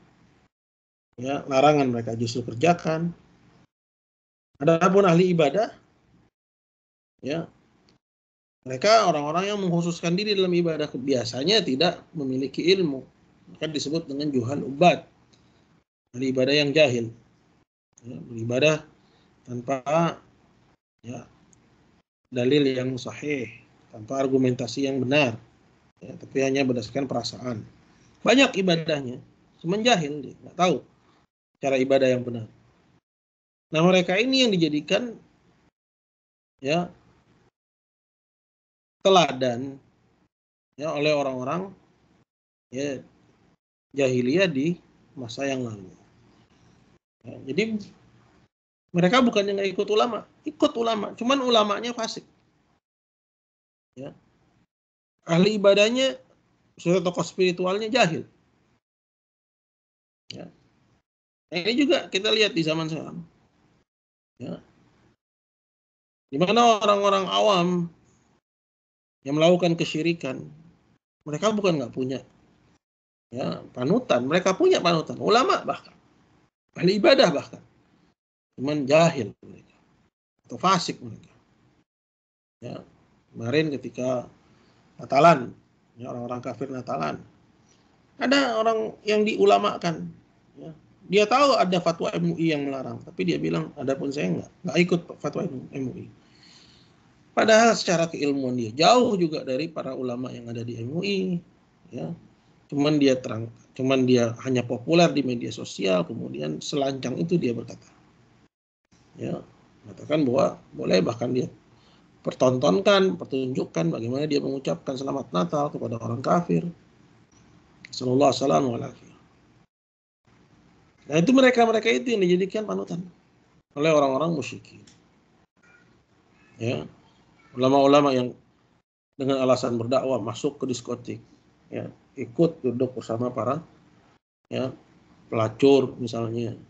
ya, larangan mereka justru kerjakan. Adapun ahli ibadah, ya, mereka orang-orang yang mengkhususkan diri dalam ibadah, biasanya tidak memiliki ilmu. Maka disebut dengan juhal ubad, ahli ibadah yang jahil, ya, beribadah tanpa, ya, dalil yang sahih, tanpa argumentasi yang benar, ya, tapi hanya berdasarkan perasaan. Banyak ibadahnya, cuman jahil, dia nggak tahu cara ibadah yang benar. Nah, mereka ini yang dijadikan, ya, teladan, ya, oleh orang-orang, ya, jahiliyah di masa yang lalu. Ya, jadi mereka bukannya nggak ikut ulama, cuman ulamanya fasik. Ya. Ahli ibadahnya, sudah tokoh spiritualnya jahil. Ya. Nah, ini juga kita lihat di zaman sekarang. Ya. Di mana orang-orang awam yang melakukan kesyirikan, mereka bukan nggak punya, ya, panutan, mereka punya panutan, ulama bahkan, ahli ibadah bahkan, cuman jahil mereka atau fasik mereka. Ya. Kemarin ketika Natalan, ya, orang-orang kafir Natalan, ada orang yang diulamakan, ya. Dia tahu ada fatwa MUI yang melarang, tapi dia bilang, adapun saya nggak ikut fatwa MUI. Padahal secara keilmuan dia jauh juga dari para ulama yang ada di MUI, ya. Cuman dia hanya populer di media sosial, kemudian selancang itu dia berkata, ya, mengatakan bahwa boleh, bahkan dia pertunjukkan bagaimana dia mengucapkan selamat Natal kepada orang kafir. Sallallahu alaihi wasallam. Nah, itu mereka itu yang dijadikan panutan oleh orang-orang musyrikin. Ya, ulama-ulama yang dengan alasan berdakwah masuk ke diskotik, ya, ikut duduk bersama para, ya, pelacur misalnya,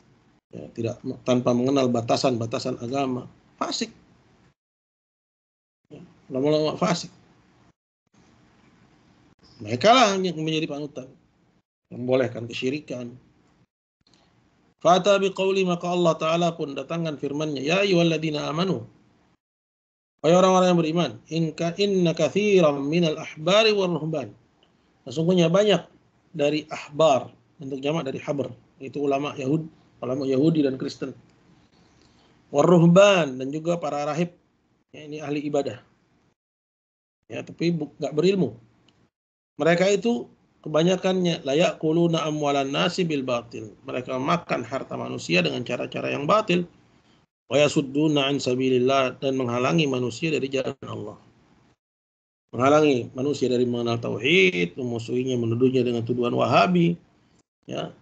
ya, tidak, tanpa mengenal batasan-batasan agama, fasik. Ya, ulama-ulama fasik. Mereka lah yang menjadi panutan, membolehkan kesyirikan. Fata biqauli, maka Allah Ta'ala pun datangkan firman-Nya, ya ayyuhalladzina amanu, wahai orang-orang yang beriman, inna katsiran minal ahbari war ruhban, sesungguhnya banyak dari ahbar, untuk jamak dari habr, itu ulama Yahudi dan Kristen, war ruhban, dan juga para rahib, ya, ini ahli ibadah, ya, tapi nggak berilmu. Mereka itu kebanyakannya la ya'kuluna amwalan nasi bil batil, mereka makan harta manusia dengan cara-cara yang batil, wa yasudduna an sabilillah, dan menghalangi manusia dari jalan Allah. Menghalangi manusia dari mengenal tauhid, memusuhinya, menuduhnya dengan tuduhan Wahabi, ya,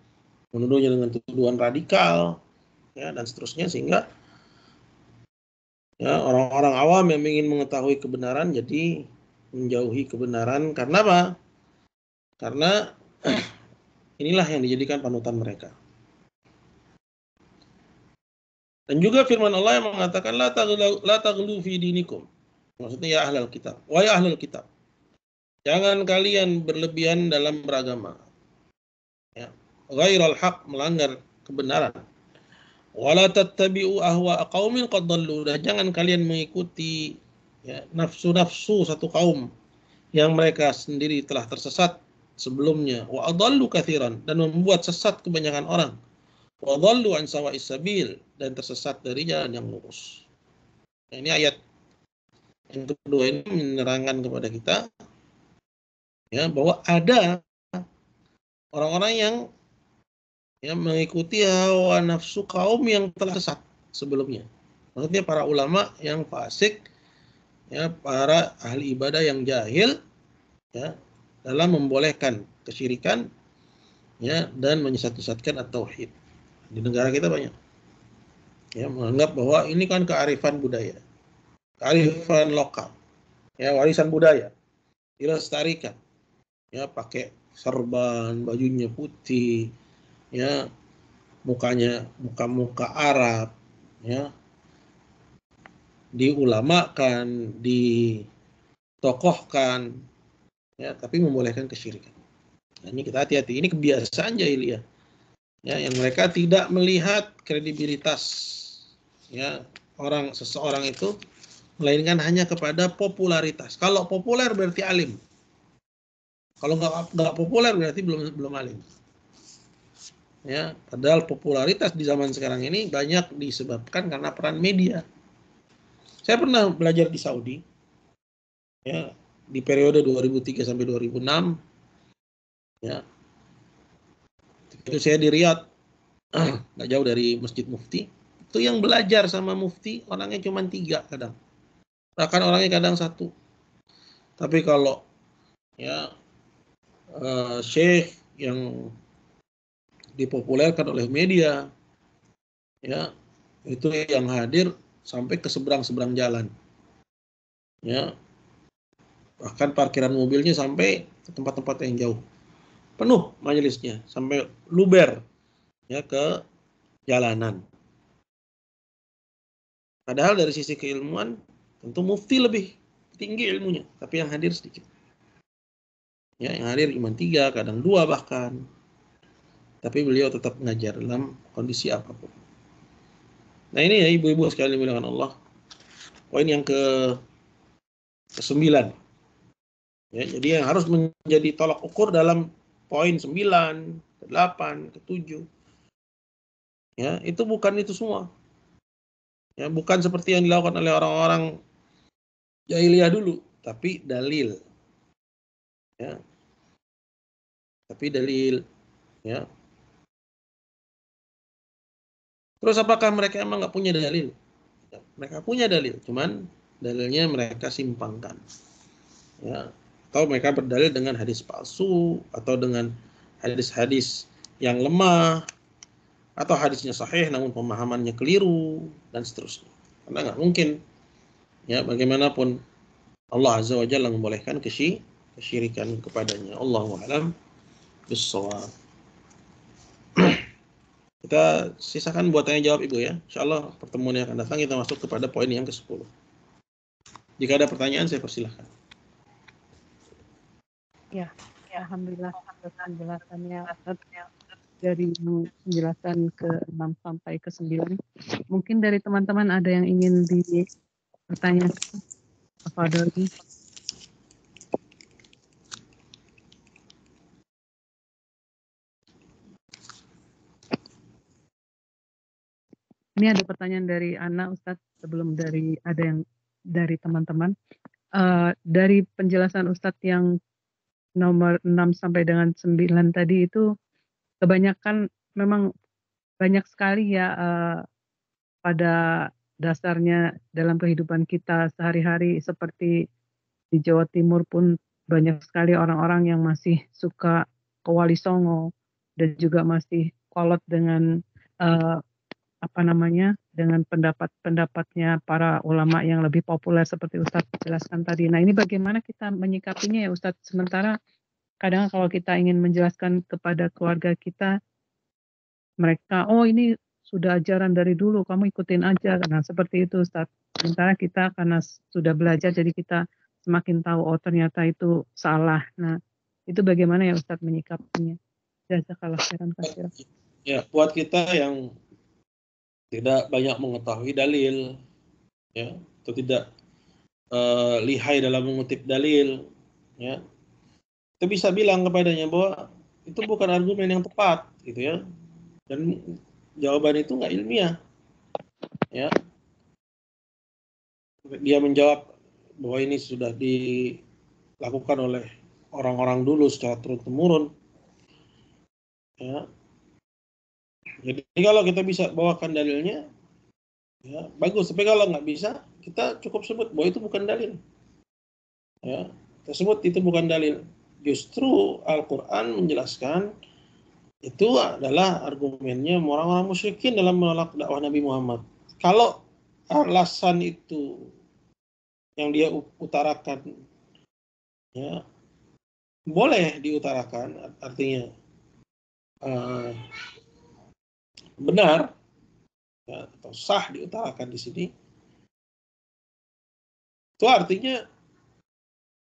menuduhnya dengan tuduhan radikal, ya, dan seterusnya, sehingga, ya, orang-orang awam yang ingin mengetahui kebenaran jadi menjauhi kebenaran. Karena apa? Karena inilah yang dijadikan panutan mereka. Dan juga firman Allah yang mengatakan la taghlu fi dinikum. Maksudnya, ya ahlul kitab, wahai ahlul kitab, jangan kalian berlebihan dalam beragama. Ya. Ghairal haq, melanggar kebenaran. Wala tattabi'u ahwa'a qaumin qad dhallu, dan jangan kalian mengikuti, ya, nafsu-nafsu satu kaum yang mereka sendiri telah tersesat sebelumnya. Wa adallu katsiran, dan membuat sesat kebanyakan orang. Wa dhallu an sawa'is sabil, dan tersesat dari jalan yang lurus. Nah, ini ayat yang kedua ini menerangkan kepada kita, ya, bahwa ada orang-orang yang, ya, mengikuti hawa nafsu kaum yang telah sesat sebelumnya. Maksudnya para ulama yang fasik, ya, para ahli ibadah yang jahil, ya, dalam membolehkan kesyirikan, ya, dan menyesat-nyesatkan at-tauhid. Di negara kita banyak, ya, menganggap bahwa ini kan kearifan budaya, kearifan lokal, ya, warisan budaya, dilestarikan, ya, pakai serban, bajunya putih, ya, muka Arab, ya, diulamakan, ditokohkan, ya, tapi membolehkan kesyirikan. Nah, ini kita hati-hati. Ini kebiasaan jahiliyah, ya, yang mereka tidak melihat kredibilitas, ya, seseorang itu, melainkan hanya kepada popularitas. Kalau populer berarti alim. Kalau nggak populer berarti belum alim. Ya, padahal popularitas di zaman sekarang ini banyak disebabkan karena peran media. Saya pernah belajar di Saudi, ya, di periode 2003 sampai 2006, ya. Itu saya di Riyadh, nggak jauh dari Masjid Mufti. Itu yang belajar sama Mufti orangnya cuma 3 kadang, bahkan orangnya kadang 1. Tapi kalau, ya, syekh yang dipopulerkan oleh media, ya, itu yang hadir sampai ke seberang-seberang jalan, ya, bahkan parkiran mobilnya sampai ke tempat-tempat yang jauh, penuh majelisnya sampai luber, ya, ke jalanan. Padahal dari sisi keilmuan tentu Mufti lebih tinggi ilmunya, tapi yang hadir sedikit, ya, yang hadir cuma 3, kadang 2 bahkan, tapi beliau tetap mengajar dalam kondisi apapun. Nah, ini ya ibu-ibu sekalian dimuliakan Allah, poin yang ke-9, ya, jadi yang harus menjadi tolak ukur dalam poin 9, ke-8, ke-7, ya, itu bukan itu semua, ya, bukan seperti yang dilakukan oleh orang-orang jahiliyah dulu, tapi dalil, ya, ya. Terus apakah mereka emang nggak punya dalil? Ya, mereka punya dalil, cuman dalilnya mereka simpangkan, ya, atau mereka berdalil dengan hadis palsu atau dengan hadis-hadis yang lemah, atau hadisnya sahih namun pemahamannya keliru, dan seterusnya. Karena nggak mungkin, ya, bagaimanapun Allah Azza wa Jalla membolehkan kesyirikan kepadanya. Allahu a'lam bissawab. Kita sisakan buat tanya jawab Ibu, ya. Insyaallah pertemuan yang akan datang kita masuk kepada poin yang ke-10. Jika ada pertanyaan saya persilahkan. Ya, alhamdulillah atas penjelasannya Ustaz, dari penjelasan ke-6 sampai ke-9. Mungkin dari teman-teman ada yang ingin dipertanyakan kepada ini. Ini ada pertanyaan dari Ana Ustadz, sebelum ada yang dari teman-teman. Dari penjelasan Ustadz yang nomor 6 sampai dengan 9 tadi itu, kebanyakan memang banyak sekali ya pada dasarnya dalam kehidupan kita sehari-hari, seperti di Jawa Timur pun banyak sekali orang-orang yang masih suka ke Wali Songo dan juga masih kolot dengan dengan pendapat-pendapatnya para ulama yang lebih populer seperti Ustadz jelaskan tadi. Nah, ini bagaimana kita menyikapinya ya Ustadz? Sementara kadang kalau kita ingin menjelaskan kepada keluarga kita, mereka, oh ini sudah ajaran dari dulu, kamu ikutin aja. Nah, seperti itu Ustadz. Sementara kita karena sudah belajar, jadi kita semakin tahu, oh ternyata itu salah. Nah, itu bagaimana ya Ustadz menyikapinya? Jazakallah khairan katsiran. Ya, buat kita yang tidak banyak mengetahui dalil, ya, atau tidak lihai dalam mengutip dalil, ya, kita bisa bilang kepadanya bahwa itu bukan argumen yang tepat, gitu ya, dan jawaban itu nggak ilmiah, ya. Dia menjawab bahwa ini sudah dilakukan oleh orang-orang dulu secara turun-temurun, ya. Jadi kalau kita bisa bawakan dalilnya, ya bagus. Tapi kalau nggak bisa, kita cukup sebut bahwa itu bukan dalil, ya. Kita sebut itu bukan dalil. Justru Al-Quran menjelaskan itu adalah argumennya orang-orang musyrikin dalam menolak dakwah Nabi Muhammad. Kalau alasan itu yang dia utarakan, ya, boleh diutarakan, artinya benar, ya, atau sah diutarakan di sini, itu artinya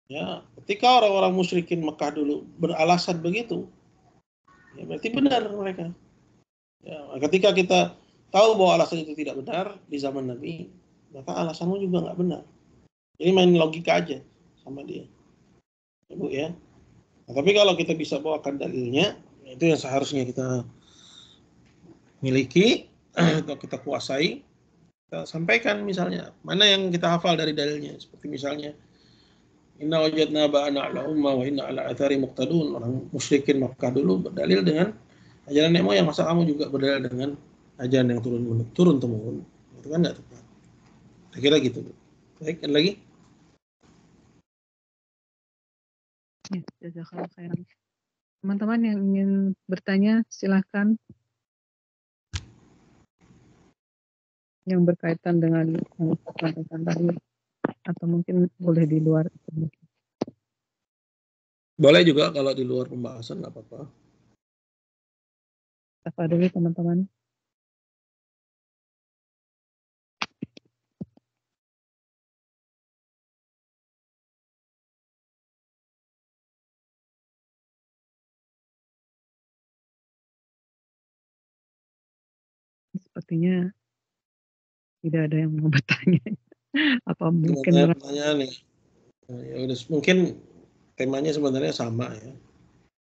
ya ketika orang-orang musyrikin Mekah dulu beralasan begitu, ya berarti benar mereka. Ya, ketika kita tahu bahwa alasan itu tidak benar di zaman Nabi, maka alasanmu juga nggak benar. Ini main logika aja sama dia, Ibu ya. Nah, tapi kalau kita bisa bawakan dalilnya, itu yang seharusnya kita miliki atau kita kuasai, kita sampaikan misalnya mana yang kita hafal dari dalilnya, seperti misalnya inna wajadna ba'ana ala umma wa inna ala athari muqtadun. Orang musyrikin Makkah dulu berdalil dengan ajaran nenek moyang, masa kamu juga berdalil dengan ajaran yang turun temurun? Itu kan nggak tepat. Saya kira gitu. Baik, ada lagi? Ya, jazakallah khairan. Teman-teman yang ingin bertanya silahkan, yang berkaitan dengan yang disampaikan tadi, atau mungkin boleh di luar itu. Boleh juga kalau di luar pembahasan, nggak apa-apa. Apa dulu teman-teman? Sepertinya tidak ada yang mau bertanya. Apa mungkin Pertanyaan nih. Nah, ya udah, mungkin temanya sebenarnya sama ya.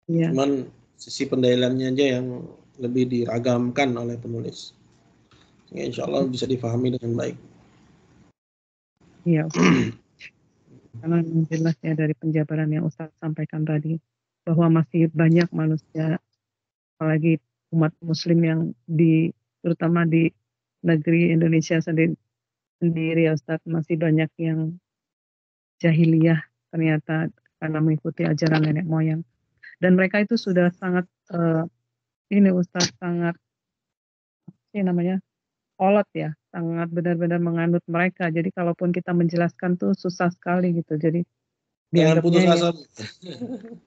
ya. Cuman sisi pendalilannya aja yang lebih diragamkan oleh penulis. Ya, insya Allah bisa difahami dengan baik. Iya, karena jelasnya dari penjabaran yang Ustaz sampaikan tadi, bahwa masih banyak manusia, apalagi umat muslim yang terutama di negeri Indonesia sendiri ya Ustaz, masih banyak yang jahiliyah ternyata karena mengikuti ajaran nenek moyang. Dan mereka itu sudah sangat, ini Ustaz, sangat, kolot ya, sangat benar-benar menganut mereka. Jadi kalaupun kita menjelaskan tuh susah sekali gitu. Jadi Jangan putus dianggapnya ya, asa.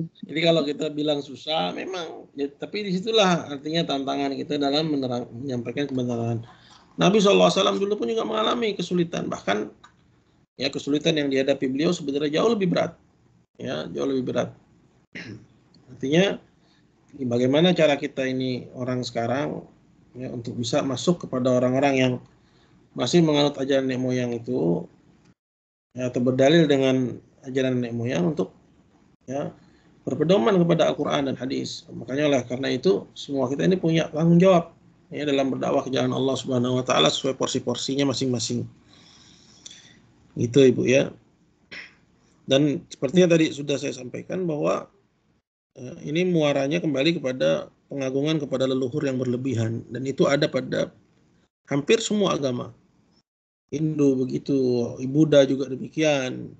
Jadi kalau kita bilang susah, memang, ya, tapi disitulah artinya tantangan kita dalam menyampaikan kebenaran. Nabi SAW dulu pun juga mengalami kesulitan, bahkan ya kesulitan yang dihadapi beliau sebenarnya jauh lebih berat, ya jauh lebih berat. Artinya bagaimana cara kita ini orang sekarang ya untuk bisa masuk kepada orang-orang yang masih menganut ajaran nenek moyang itu, ya, atau berdalil dengan ajaran nenek moyang untuk ya berpedoman kepada Al-Quran dan hadis. Makanya oleh karena itu semua kita ini punya tanggung jawab ya dalam berdakwah ke jalan Allah Subhanahu wa taala sesuai porsi-porsinya masing-masing. Gitu Ibu ya. Dan sepertinya tadi sudah saya sampaikan bahwa ini muaranya kembali kepada pengagungan kepada leluhur yang berlebihan, dan itu ada pada hampir semua agama. Hindu begitu, Buddha juga demikian.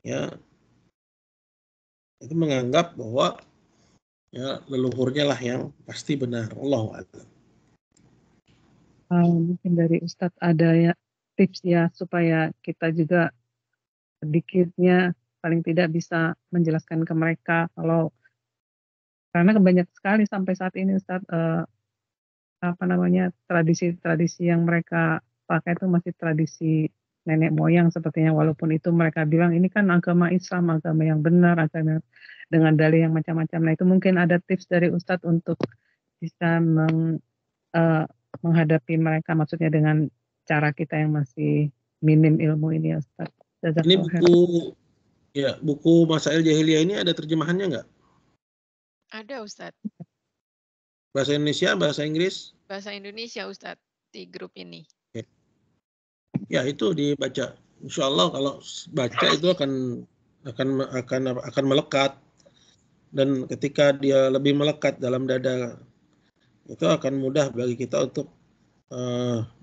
Ya, itu menganggap bahwa ya leluhurnya lah yang pasti benar. Allahu a'lam. mungkin dari Ustadz ada ya tips ya supaya kita juga sedikitnya paling tidak bisa menjelaskan ke mereka, karena banyak sekali sampai saat ini Ustadz, tradisi-tradisi yang mereka pakai itu masih tradisi nenek moyang sepertinya, walaupun itu mereka bilang ini kan agama Islam, agama yang benar, agama dengan dalih yang macam-macam. Nah itu mungkin ada tips dari Ustadz untuk bisa menghadapi mereka, maksudnya dengan cara kita yang masih minim ilmu ini ya Ustaz. Ini buku Masail Jahiliyah ini ada terjemahannya nggak? Ada Ustadz. Bahasa Indonesia, bahasa Inggris? Bahasa Indonesia Ustadz di grup ini. Ya itu dibaca. Insya Allah kalau baca itu akan melekat, dan ketika dia lebih melekat dalam dada itu akan mudah bagi kita untuk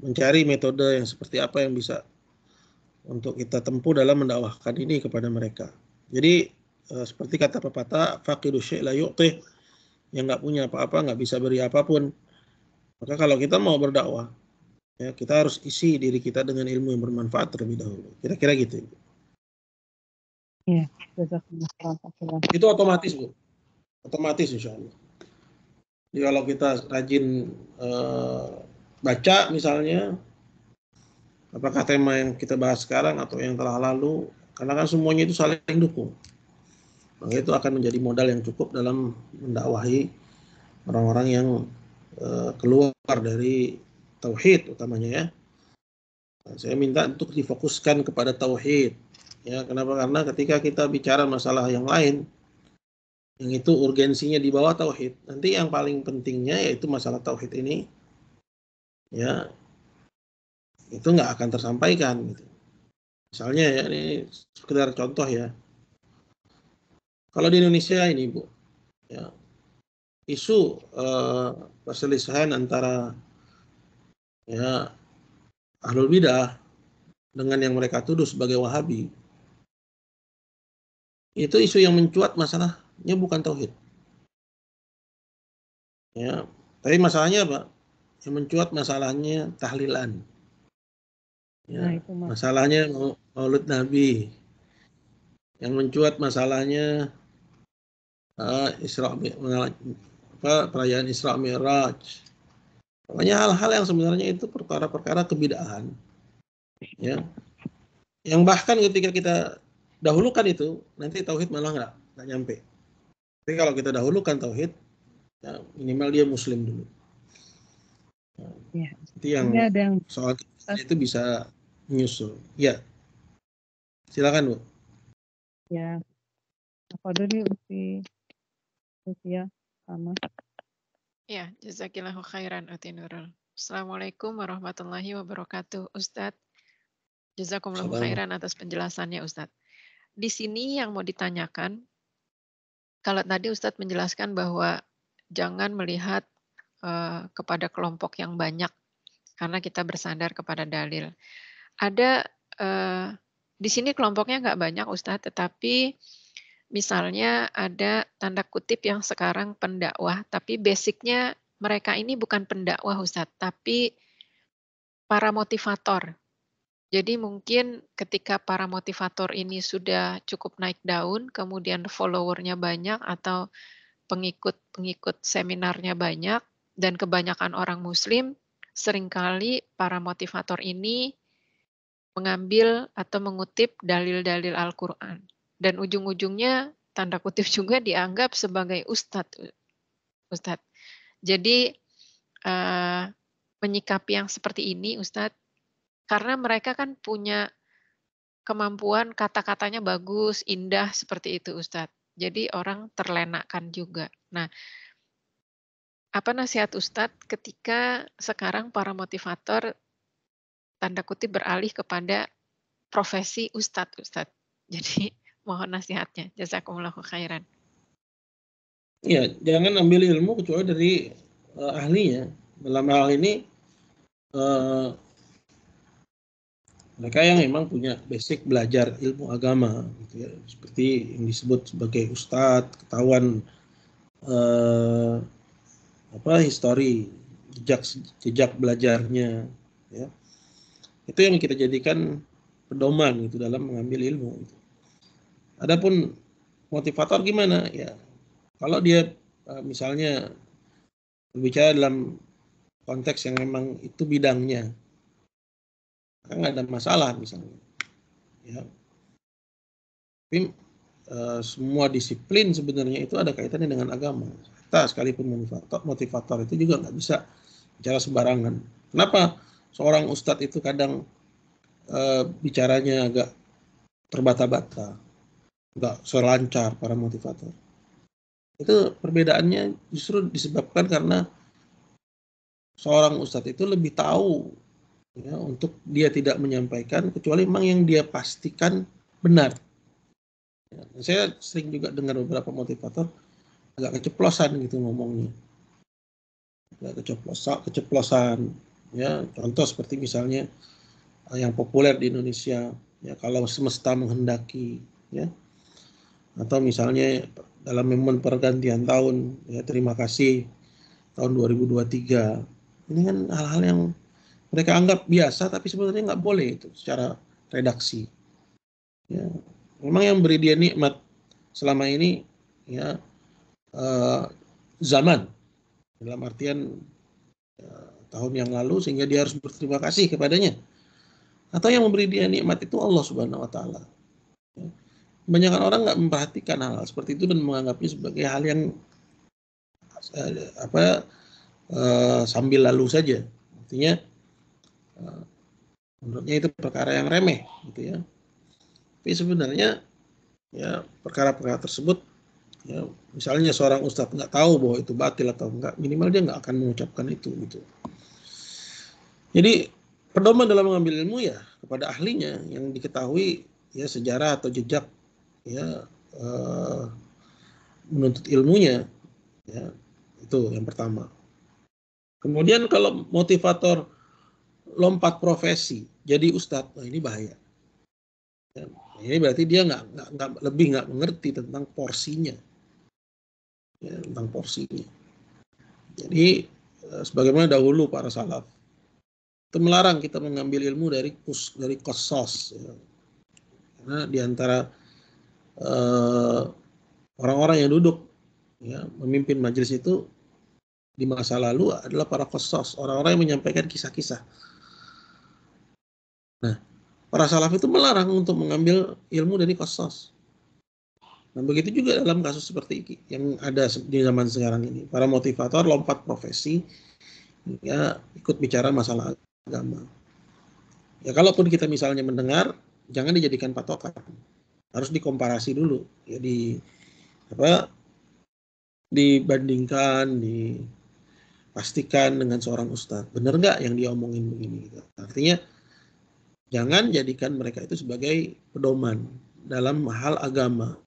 mencari metode yang seperti apa yang bisa untuk kita tempuh dalam mendakwahkan ini kepada mereka. Jadi seperti kata pepatah, faqidu syai' la yu'tih, yang nggak punya apa-apa nggak bisa beri apapun. Maka kalau kita mau berdakwah, ya kita harus isi diri kita dengan ilmu yang bermanfaat terlebih dahulu. Kira-kira gitu. Iya, itu otomatis Bu, otomatis insya Allah. Jadi kalau kita rajin baca misalnya, apakah tema yang kita bahas sekarang atau yang telah lalu, karena kan semuanya itu saling dukung. Maka itu akan menjadi modal yang cukup dalam mendakwahi orang-orang yang keluar dari tauhid utamanya ya. Nah, saya minta untuk difokuskan kepada tauhid. Ya, kenapa? Karena ketika kita bicara masalah yang lain, yang itu urgensinya di bawah tauhid, nanti yang paling pentingnya yaitu masalah tauhid ini, ya itu nggak akan tersampaikan. Gitu. Misalnya ya, ini sekedar contoh ya. Kalau di Indonesia ini Bu, ya, isu perselisihan antara ya ahlul bidah dengan yang mereka tuduh sebagai Wahabi, itu isu yang mencuat masalahnya bukan tauhid. Ya, tapi masalahnya apa? Yang mencuat masalahnya tahlilan. Ya, itu masalahnya Maulid Nabi. Yang mencuat masalahnya perayaan Isra Mi'raj. Pokoknya hal-hal yang sebenarnya itu perkara-perkara kebid'ahan. Ya. Yang bahkan ketika kita dahulukan itu, nanti tauhid malah nggak nyampe. Tapi kalau kita dahulukan tauhid, ya minimal dia muslim dulu. Ya. Itu yang Ini ada yang soal itu bisa menyusul. Ya, silakan Bu. ya apa dulu usia sama. Ya, jazakillahu khairan Uti Nurul. Assalamualaikum warahmatullahi wabarakatuh. Ustadz, jazakumullahu khairan atas penjelasannya Ustadz. Di sini yang mau ditanyakan, kalau tadi Ustadz menjelaskan bahwa jangan melihat kepada kelompok yang banyak, karena kita bersandar kepada dalil. Ada di sini kelompoknya nggak banyak Ustadz, tetapi misalnya ada tanda kutip yang sekarang pendakwah, tapi basicnya mereka ini bukan pendakwah Ustadz, tapi para motivator. Jadi mungkin ketika para motivator ini sudah cukup naik daun, kemudian followernya banyak atau pengikut-pengikut seminarnya banyak, dan kebanyakan orang muslim, seringkali para motivator ini mengambil atau mengutip dalil-dalil Al-Quran. Dan ujung-ujungnya tanda kutip juga dianggap sebagai ustadz. Jadi menyikapi yang seperti ini Ustadz, karena mereka kan punya kemampuan kata-katanya bagus, indah seperti itu Ustadz. Jadi orang terlenakkan juga. Nah, apa nasihat Ustadz ketika sekarang para motivator tanda kutip beralih kepada profesi Ustadz. Jadi mohon nasihatnya. Jazakumullahu khairan. Ya, jangan ambil ilmu kecuali dari ahlinya. Dalam hal ini mereka yang memang punya basic belajar ilmu agama, gitu ya. Seperti yang disebut sebagai ustadz, ketahuan histori, jejak belajarnya, ya. Itu yang kita jadikan pedoman gitu dalam mengambil ilmu. Gitu. Adapun motivator gimana? Ya, kalau dia misalnya berbicara dalam konteks yang memang itu bidangnya, nggak ada masalah misalnya. Ya. Tapi semua disiplin sebenarnya itu ada kaitannya dengan agama. Kita sekalipun motivator itu juga nggak bisa bicara sembarangan. Kenapa seorang ustadz itu kadang bicaranya agak terbata-bata, nggak selancar para motivator? Itu perbedaannya justru disebabkan karena seorang ustadz itu lebih tahu ya, untuk dia tidak menyampaikan kecuali memang yang dia pastikan benar. Ya, saya sering juga dengar beberapa motivator agak keceplosan gitu ngomongnya, agak keceplosan. Ya, contoh seperti misalnya yang populer di Indonesia, ya kalau semesta menghendaki, ya, atau misalnya dalam momen pergantian tahun, ya terima kasih tahun 2023. Ini kan hal-hal yang mereka anggap biasa, tapi sebenarnya nggak boleh itu secara redaksi. Ya, memang yang beri dia nikmat selama ini, ya zaman, dalam artian tahun yang lalu sehingga dia harus berterima kasih kepadanya. Atau yang memberi dia nikmat itu Allah Subhanahu wa taala. Kebanyakan orang nggak memperhatikan hal seperti itu dan menganggapnya sebagai hal yang sambil lalu saja. Artinya menurutnya itu perkara yang remeh gitu ya. Tapi sebenarnya ya perkara-perkara tersebut ya, misalnya seorang ustadz nggak tahu bahwa itu batil atau enggak, minimal dia nggak akan mengucapkan itu gitu. Jadi pedoman dalam mengambil ilmu ya kepada ahlinya yang diketahui ya sejarah atau jejak ya menuntut ilmunya ya, itu yang pertama. Kemudian kalau motivator lompat profesi jadi ustadz, nah ini bahaya. Ya, ini berarti dia nggak mengerti tentang porsinya, ya, tentang porsinya. Jadi sebagaimana dahulu para salaf itu melarang kita mengambil ilmu dari qasas, ya. Karena diantara orang-orang yang duduk ya, memimpin majelis itu di masa lalu adalah para qasas, orang-orang yang menyampaikan kisah-kisah. Nah, para salaf itu melarang untuk mengambil ilmu dari qasas. Nah, begitu juga dalam kasus seperti ini yang ada di zaman sekarang ini. Para motivator lompat profesi, ya ikut bicara masalah agama. Ya kalaupun kita misalnya mendengar, jangan dijadikan patokan. Harus dikomparasi dulu. Ya dibandingkan, dipastikan dengan seorang ustadz. Benar nggak yang dia omongin begini? Gitu. Artinya jangan jadikan mereka itu sebagai pedoman dalam hal agama.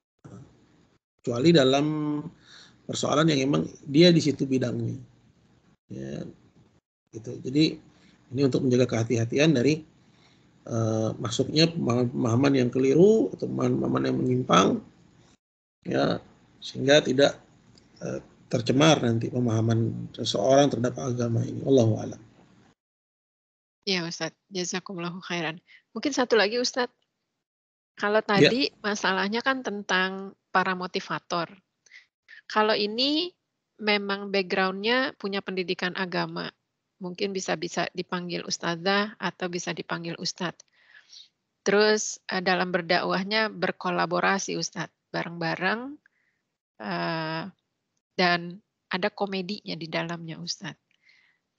Kecuali dalam persoalan yang emang dia di situ bidangnya, ya, gitu. Jadi ini untuk menjaga kehati-hatian dari masuknya pemahaman yang keliru atau pemahaman yang menyimpang, ya, sehingga tidak tercemar nanti pemahaman seseorang terhadap agama ini. Allahu a'lam. Ya Ustadz, jazakumullahu khairan. Mungkin satu lagi Ustadz, kalau tadi masalahnya kan tentang para motivator. Kalau ini memang background-nya punya pendidikan agama, mungkin bisa dipanggil ustazah atau bisa dipanggil ustadz. Terus dalam berdakwahnya berkolaborasi Ustadz, bareng-bareng dan ada komedinya di dalamnya Ustadz.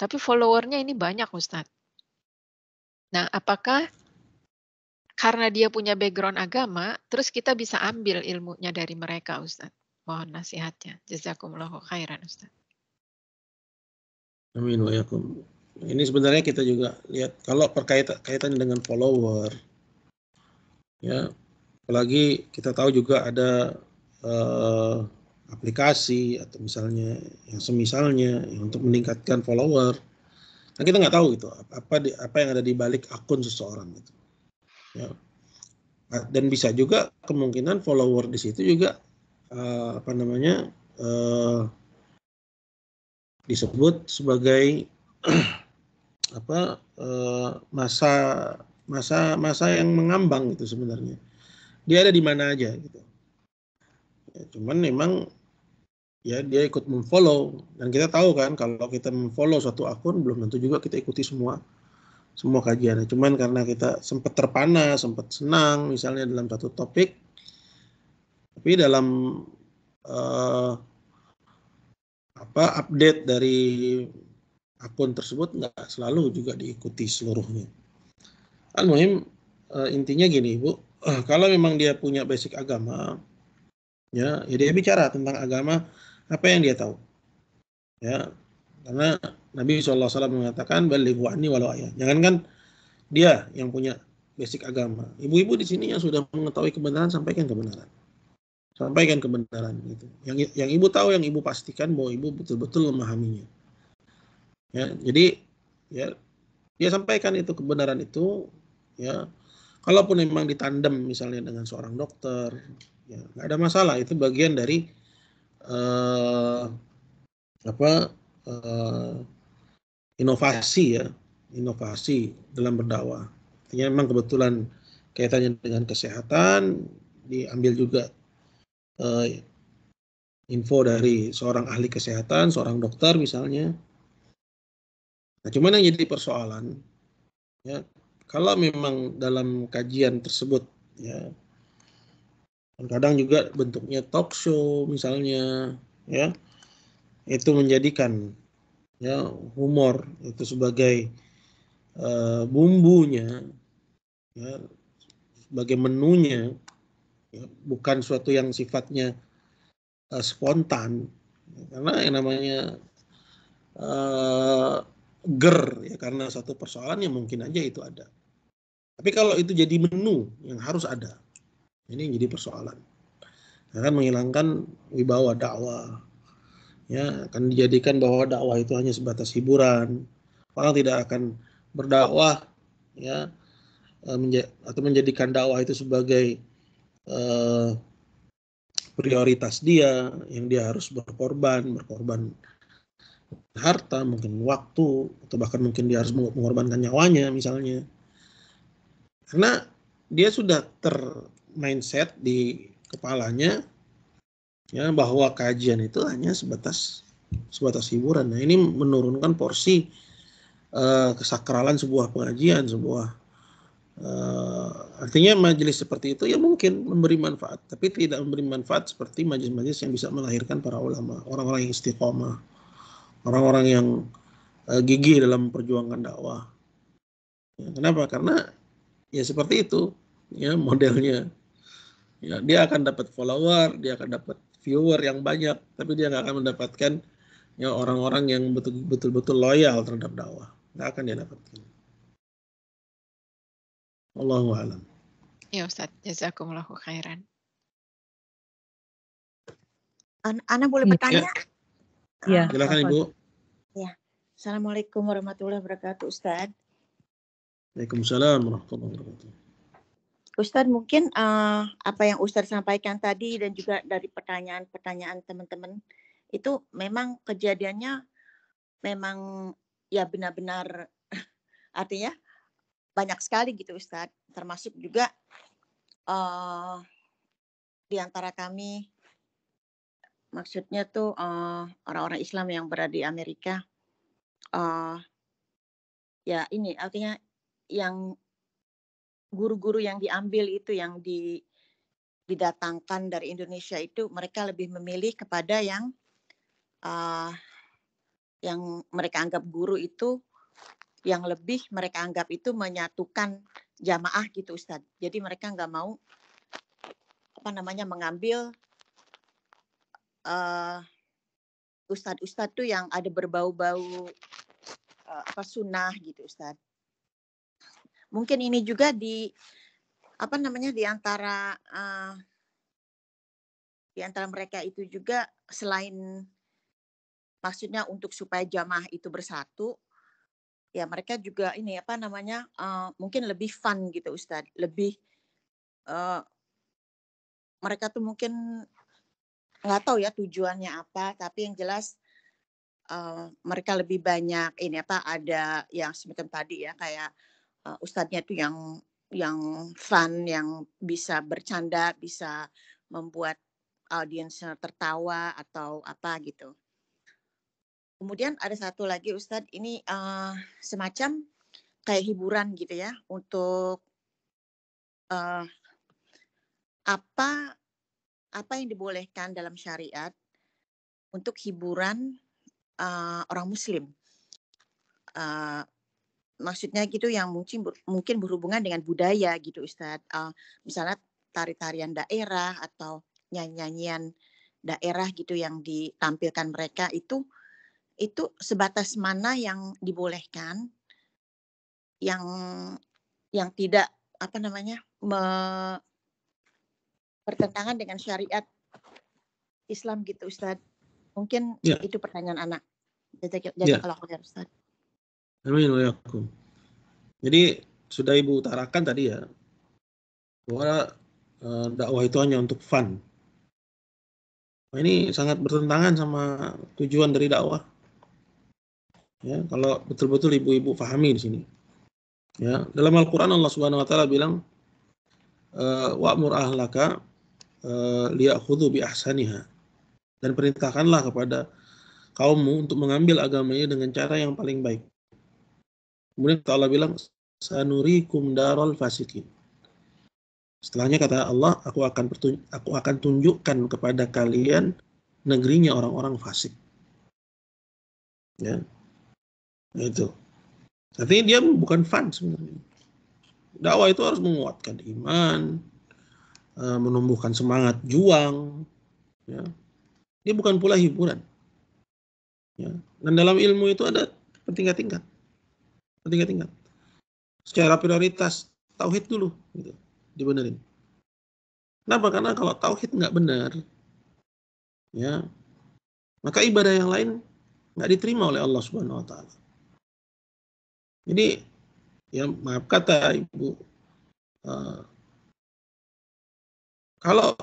Tapi followernya ini banyak Ustadz. Nah, apakah karena dia punya background agama, terus kita bisa ambil ilmunya dari mereka Ustadz? Mohon nasihatnya. Jazakumullahu khairan Ustadz. Amin wa yakum. Ini sebenarnya kita juga lihat kalau kaitannya dengan follower, ya, apalagi kita tahu juga ada aplikasi atau misalnya yang semisalnya yang untuk meningkatkan follower. Nah, kita nggak tahu itu apa yang ada di balik akun seseorang itu. Ya. Dan bisa juga kemungkinan follower di situ juga disebut sebagai masa yang mengambang itu sebenarnya. Dia ada di mana aja gitu. Ya, cuman memang ya dia ikut memfollow dan kita tahu kan kalau kita memfollow suatu akun belum tentu juga kita ikuti semua kajiannya. Cuman karena kita sempat terpana, sempat senang misalnya dalam satu topik, tapi dalam update dari akun tersebut nggak selalu juga diikuti seluruhnya. Al-muhim intinya gini Bu, kalau memang dia punya basic agama, ya dia bicara tentang agama apa yang dia tahu, ya, karena Nabi SAW mengatakan balighu anni walau ayat. Jangankan dia yang punya basic agama, ibu-ibu di sini yang sudah mengetahui kebenaran sampaikan kebenaran gitu. Yang ibu tahu, yang ibu pastikan bahwa ibu betul-betul memahaminya. Ya, jadi ya dia sampaikan itu kebenaran itu, ya. Kalaupun memang ditandem misalnya dengan seorang dokter, ya nggak ada masalah, itu bagian dari inovasi dalam berdakwah. Artinya memang kebetulan kaitannya dengan kesehatan, diambil juga info dari seorang ahli kesehatan, seorang dokter misalnya. Nah, cuman yang jadi persoalan, ya, kalau memang dalam kajian tersebut, ya, kadang juga bentuknya talk show misalnya, ya, itu menjadikan, ya, humor itu sebagai bumbunya, ya, sebagai menunya, ya, bukan suatu yang sifatnya spontan, karena yang namanya ger, ya, karena satu persoalan yang mungkin aja itu ada. Tapi kalau itu jadi menu yang harus ada, ini yang jadi persoalan. Akan menghilangkan wibawa dakwah, ya, akan dijadikan bahwa dakwah itu hanya sebatas hiburan. Orang tidak akan berdakwah, ya, atau menjadikan dakwah itu sebagai prioritas dia, yang dia harus berkorban harta, mungkin waktu, atau bahkan mungkin dia harus mengorbankan nyawanya misalnya. Karena dia sudah mindset di kepalanya, ya, bahwa kajian itu hanya sebatas hiburan. Nah, ini menurunkan porsi kesakralan sebuah pengajian, artinya majelis seperti itu ya mungkin memberi manfaat, tapi tidak memberi manfaat seperti majelis-majelis yang bisa melahirkan para ulama, orang-orang yang istiqomah, orang-orang yang gigih dalam perjuangan dakwah. Ya, kenapa? Karena ya seperti itu, ya, modelnya. Ya, dia akan dapat follower, dia akan dapat viewer yang banyak, tapi dia nggak akan mendapatkan, ya, orang-orang yang betul-betul loyal terhadap dakwah. Nggak akan dia dapatkan. Allahu a'lam. Ya Ustadz, jazakumullahu khairan. Ana boleh bertanya? Ya. Silakan Ibu. Ya. Assalamualaikum warahmatullahi wabarakatuh, Ustadz. Waalaikumsalam warahmatullahi wabarakatuh. Ustadz, mungkin apa yang Ustadz sampaikan tadi dan juga dari pertanyaan-pertanyaan teman-teman itu memang kejadiannya memang ya benar-benar artinya banyak sekali gitu Ustadz, termasuk juga di antara kami, maksudnya tuh orang-orang Islam yang berada di Amerika, ya ini artinya yang guru-guru yang diambil itu yang didatangkan dari Indonesia itu mereka lebih memilih kepada yang mereka anggap guru itu yang lebih mereka anggap itu menyatukan jamaah gitu Ustadz. Jadi mereka nggak mau mengambil ustadz-ustadz tuh yang ada berbau-bau sunnah gitu Ustadz. Mungkin ini juga di antara mereka itu juga selain maksudnya untuk supaya jamaah itu bersatu, ya mereka juga ini mungkin lebih fun gitu Ustadz, lebih mereka tuh mungkin nggak tahu ya tujuannya apa, tapi yang jelas mereka lebih banyak ada yang semacam tadi ya kayak ustadznya tuh yang fun, yang bisa bercanda, bisa membuat audiensnya tertawa atau apa gitu. Kemudian ada satu lagi Ustadz, ini semacam kayak hiburan gitu ya untuk apa yang dibolehkan dalam syariat untuk hiburan orang Muslim. Maksudnya gitu yang mungkin berhubungan dengan budaya gitu Ustadz. Misalnya tari-tarian daerah atau nyanyian daerah gitu yang ditampilkan mereka itu sebatas mana yang dibolehkan, yang tidak bertentangan dengan syariat Islam gitu Ustadz. Mungkin itu pertanyaan anak. Jazakallahu khair Ustadz. Amin wa yakum. Jadi sudah Ibu utarakan tadi ya bahwa dakwah itu hanya untuk fun. Nah, ini sangat bertentangan sama tujuan dari dakwah. Ya, kalau betul-betul ibu-ibu pahami di sini. Ya, dalam Al-Qur'an Allah Subhanahu wa taala bilang wa'mur ahlaka liya'khudhu bi ahsaniha. dan perintahkanlah kepada kaummu untuk mengambil agamanya dengan cara yang paling baik. Kemudian Allah bilang, sanurikum darul fasikin. Setelahnya kata Allah, aku akan tunjukkan kepada kalian negerinya orang-orang fasik. Ya, itu. Artinya dia bukan fun sebenarnya. Dakwah itu harus menguatkan iman, menumbuhkan semangat juang. Ya. Dia bukan pula hiburan. Ya. Dan dalam ilmu itu ada tingkat-tingkat. Secara prioritas tauhid dulu, gitu, dibenerin. Kenapa? Karena kalau tauhid nggak benar, ya, maka ibadah yang lain nggak diterima oleh Allah Subhanahu Wa Taala. Jadi, ya maaf kata Ibu, kalau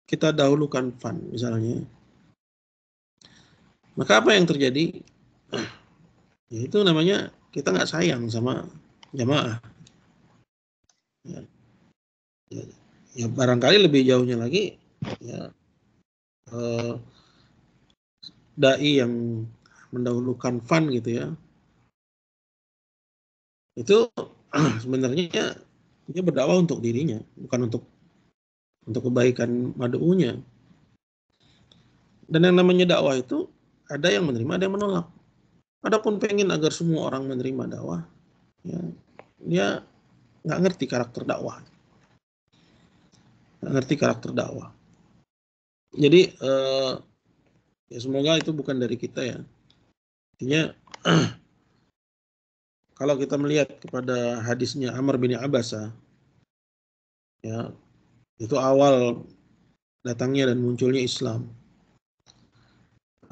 kita dahulukan fun misalnya, maka apa yang terjadi? Ya, itu namanya kita nggak sayang sama jamaah. Ya barangkali lebih jauhnya lagi, ya dai yang mendahulukan fun gitu ya, itu sebenarnya dia berdakwah untuk dirinya, bukan untuk kebaikan mad'unya. Dan yang namanya dakwah itu ada yang menerima, ada yang menolak. Adapun pengen agar semua orang menerima dakwah, ya, dia nggak ngerti karakter dakwah. Jadi ya semoga itu bukan dari kita ya. Artinya kalau kita melihat kepada hadisnya Amr bin Abasa, ya, itu awal datangnya dan munculnya Islam.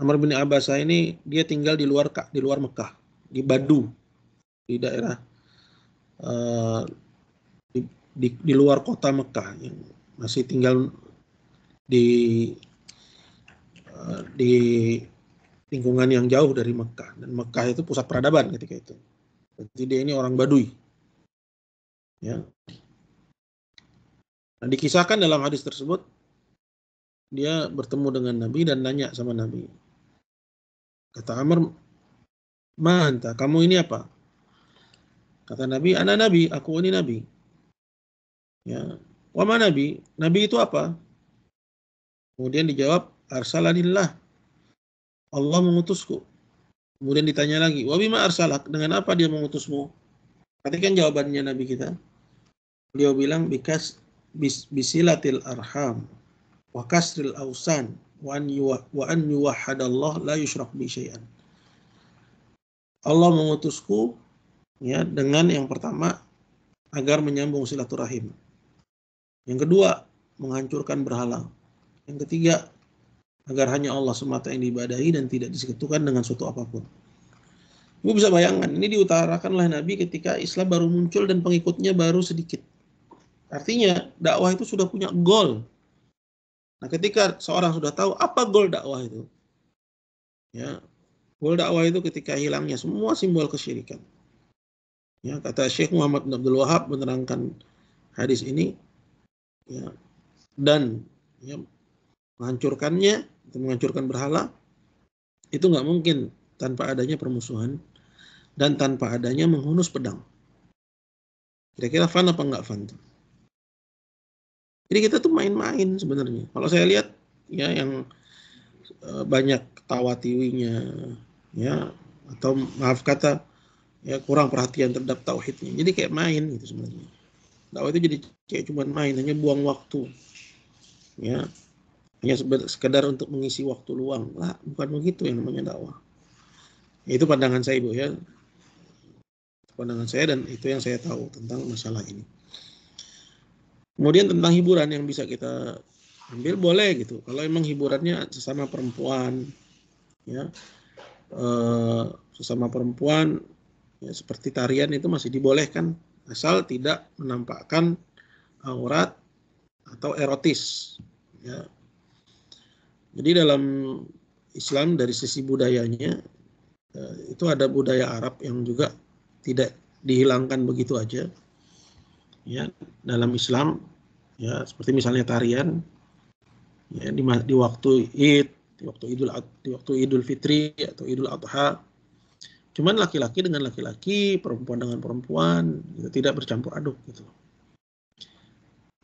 Amr bin Abasa ini dia tinggal di luar Mekah, di Badu, di daerah di luar kota Mekah, yang masih tinggal di lingkungan yang jauh dari Mekah, dan Mekah itu pusat peradaban ketika itu. Jadi dia ini orang Baduy. Ya. Nah, dikisahkan dalam hadis tersebut, dia bertemu dengan Nabi dan nanya sama Nabi. Kata Amr, "Ma anta, kamu ini apa?" Kata Nabi, "Ana nabi, aku ini nabi." Ya. "Wa ma nabi?" Nabi itu apa? Kemudian dijawab, "Arsalanillah." Allah mengutusku. Kemudian ditanya lagi, "Wa bima arsalak?" Dengan apa dia mengutusmu? Perhatikan jawabannya Nabi kita. Beliau bilang, bisilatil arham wa kasril ausan wa an yuwahhadallah la yusyrak bi syai'an. Allah mengutusku, ya, dengan yang pertama agar menyambung silaturahim. Yang kedua, menghancurkan berhala. Yang ketiga, agar hanya Allah semata yang diibadahi dan tidak disekutukan dengan suatu apapun. Ibu bisa bayangkan, ini diutarakan oleh Nabi ketika Islam baru muncul dan pengikutnya baru sedikit. Artinya dakwah itu sudah punya goal. Nah, ketika seorang sudah tahu apa goal dakwah itu, ya, goal dakwah itu ketika hilangnya semua simbol kesyirikan. Ya, kata Syekh Muhammad bin Abdul Wahab menerangkan hadis ini, ya, dan ya, menghancurkan berhala itu nggak mungkin tanpa adanya permusuhan dan tanpa adanya menghunus pedang. Kira-kira fun apa nggak fun tuh? Jadi kita tuh main-main sebenarnya. Kalau saya lihat, ya, yang banyak ketawa tiwinya, ya, atau maaf kata, ya, kurang perhatian terhadap tauhidnya. Jadi kayak main gitu sebenarnya. Dakwah itu jadi kayak cuma main, hanya buang waktu, ya, hanya sekedar untuk mengisi waktu luang. Lah, bukan begitu yang namanya dakwah. Itu pandangan saya, Ibu, ya. Pandangan saya, dan itu yang saya tahu tentang masalah ini. Kemudian tentang hiburan yang bisa kita ambil, boleh gitu. Kalau emang hiburannya sesama perempuan, ya, sesama perempuan, ya, seperti tarian itu masih dibolehkan, asal tidak menampakkan aurat atau erotis. Ya. Jadi dalam Islam dari sisi budayanya, itu ada budaya Arab yang juga tidak dihilangkan begitu aja. Ya, dalam Islam, ya, seperti misalnya tarian, ya di waktu Id, di waktu Idul Fitri atau Idul Adha. Cuman laki-laki dengan laki-laki, perempuan dengan perempuan, gitu, tidak bercampur aduk gitu.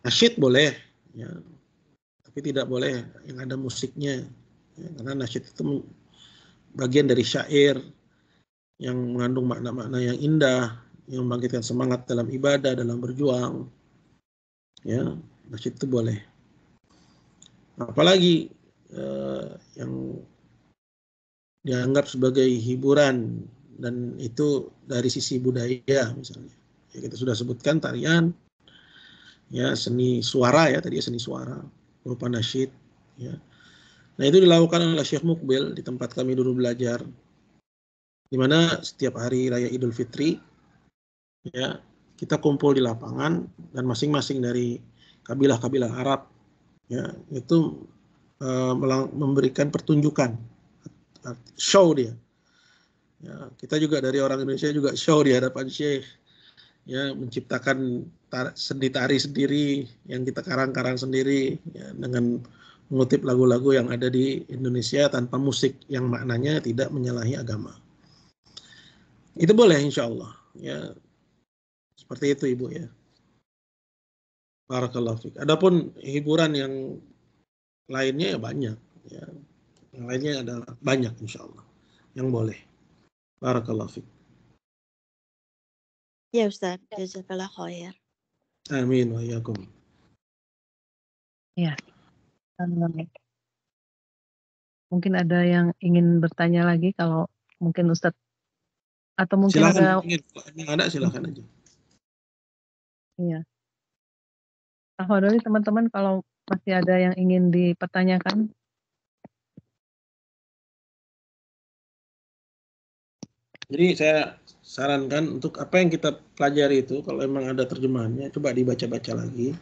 Nasyid boleh, ya, tapi tidak boleh yang ada musiknya, ya, karena nasyid itu bagian dari syair yang mengandung makna-makna yang indah, yang membangkitkan semangat dalam ibadah, dalam berjuang. Ya, nasyid itu boleh. Apalagi yang dianggap sebagai hiburan dan itu dari sisi budaya misalnya. Ya, kita sudah sebutkan tarian, ya seni suara ya tadi seni suara berupa nasyid. Ya. Nah itu dilakukan oleh Syekh Mukbil di tempat kami dulu belajar, di mana setiap hari raya Idul Fitri, ya kita kumpul di lapangan dan masing-masing dari kabilah-kabilah Arab, ya itu memberikan pertunjukan, show dia. Ya, kita juga dari orang Indonesia juga show di hadapan Syekh, ya menciptakan seni tari sendiri yang kita karang-karang sendiri, ya, dengan mengutip lagu-lagu yang ada di Indonesia tanpa musik yang maknanya tidak menyalahi agama. Itu boleh insya Allah, ya seperti itu Ibu ya. Barakallahu fiik. Adapun hiburan yang lainnya ya banyak, ya yang lainnya adalah banyak insya Allah yang boleh. Barakallahu fiik. Ya Ustaz, jazakallah khair. Amin wa iyyakum. Ya. Mungkin ada yang ingin bertanya lagi kalau mungkin Ustadz atau mungkin Silakan, ada silakan aja. Iya. Tafadholi teman-teman kalau masih ada yang ingin dipertanyakan. Jadi saya sarankan untuk apa yang kita pelajari itu kalau memang ada terjemahannya coba dibaca-baca lagi.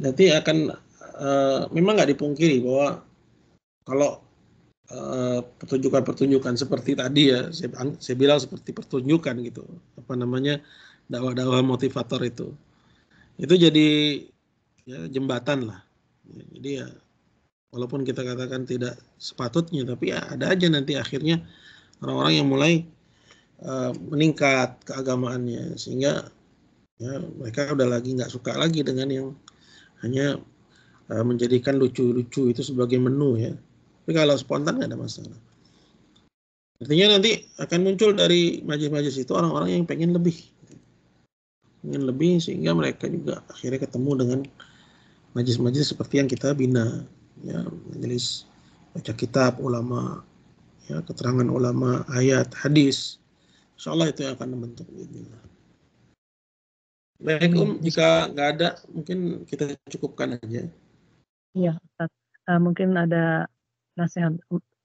Nanti akan memang nggak dipungkiri bahwa kalau pertunjukan-pertunjukan seperti tadi ya saya bilang seperti pertunjukan gitu, apa namanya, dakwah-dakwah motivator itu jadi ya jembatan lah. Jadi ya walaupun kita katakan tidak sepatutnya, tapi ya ada aja nanti akhirnya orang-orang yang mulai meningkat keagamaannya sehingga ya mereka udah lagi nggak suka lagi dengan yang hanya menjadikan lucu-lucu itu sebagai menu ya. Tapi kalau spontan nggak ada masalah. Artinya nanti akan muncul dari majelis-majelis itu orang-orang yang pengen lebih sehingga mereka juga akhirnya ketemu dengan majelis-majelis seperti yang kita bina, ya majelis baca kitab ulama, ya keterangan ulama, ayat, hadis. Insyaallah itu yang akan membentuk ini. Baik jika nggak ada mungkin kita cukupkan aja. Iya Ustaz, mungkin ada nasihat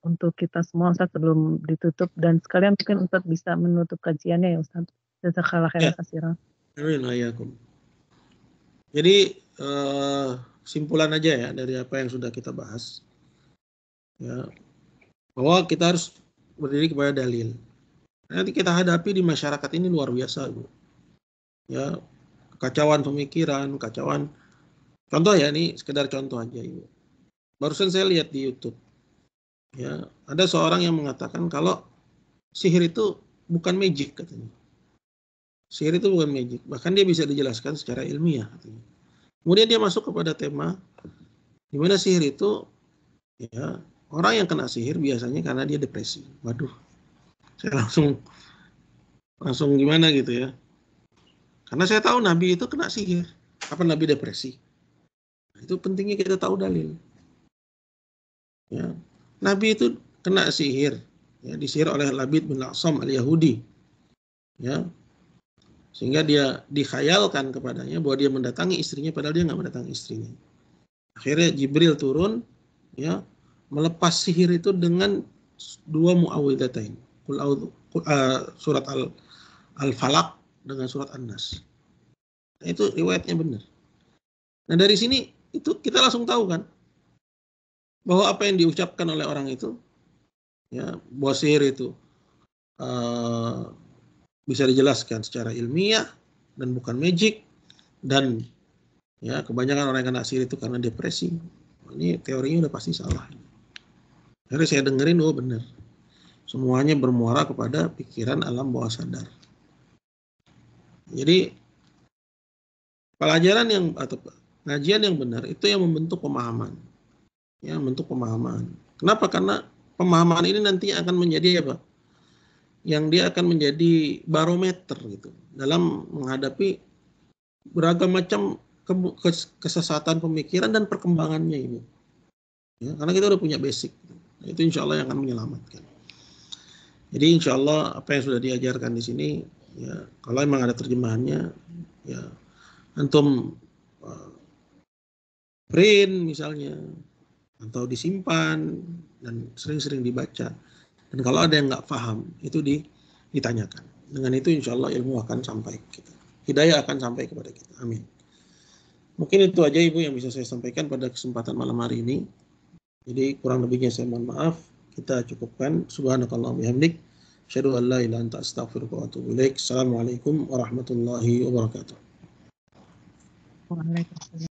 untuk kita semua Ustaz sebelum ditutup dan sekalian mungkin Ustaz bisa menutup kajiannya ya Ustaz. Jazakallah khairan katsiran. Amin wa iyyakum. Jadi simpulan aja ya dari apa yang sudah kita bahas. Ya, bahwa kita harus berdiri kepada dalil. Nanti kita hadapi di masyarakat ini luar biasa, Bu. Ya, kekacauan pemikiran, kekacauan. Contoh ya, ini sekedar contoh aja, Ibu. Barusan saya lihat di YouTube. Ya, ada seorang yang mengatakan kalau sihir itu bukan magic katanya. Sihir itu bukan magic, bahkan dia bisa dijelaskan secara ilmiah katanya. Kemudian dia masuk kepada tema di mana sihir itu ya orang yang kena sihir biasanya karena dia depresi. Waduh. Saya langsung gimana gitu ya. Karena saya tahu Nabi itu kena sihir. Kapan Nabi depresi? Itu pentingnya kita tahu dalil. Ya. Nabi itu kena sihir. Ya, disihir oleh Labid bin Al-Asam al-Yahudi. Ya. Sehingga dia dikhayalkan kepadanya bahwa dia mendatangi istrinya padahal dia nggak mendatangi istrinya. Akhirnya Jibril turun ya melepas sihir itu dengan 2 muawwidzatain. Surat Al-Falaq dengan surat An-Nas. Nah, itu riwayatnya benar. Nah dari sini itu kita langsung tahu kan bahwa apa yang diucapkan oleh orang itu ya bahwa sihir itu bisa dijelaskan secara ilmiah dan bukan magic, dan ya kebanyakan orang yang kena sihir itu karena depresi. ini teorinya udah pasti salah. Akhirnya saya dengerin, oh benar. Semuanya bermuara kepada pikiran alam bawah sadar. Jadi pelajaran yang atau ngajian yang benar itu yang membentuk pemahaman. Ya, membentuk pemahaman. Kenapa? Karena pemahaman ini nanti akan menjadi apa? Yang dia akan menjadi barometer gitu dalam menghadapi beragam macam kesesatan pemikiran dan perkembangannya ini. Ya, karena kita udah punya basic. Itu insya Allah yang akan menyelamatkan. Jadi insya Allah apa yang sudah diajarkan di sini, ya kalau memang ada terjemahannya, ya antum print misalnya, atau disimpan dan sering-sering dibaca. Dan kalau ada yang nggak paham, itu ditanyakan. Dengan itu insya Allah ilmu akan sampai ke kita. Hidayah akan sampai kepada kita. Amin. Mungkin itu aja Ibu yang bisa saya sampaikan pada kesempatan malam hari ini. Jadi kurang lebihnya saya mohon maaf. Kita cukupkan. Subhanakallah bihamdik. Asyhadu an la ilaha illa anta astaghfiruka wa atubu ilaik. Assalamualaikum warahmatullahi wabarakatuh. Waalaikumsalam.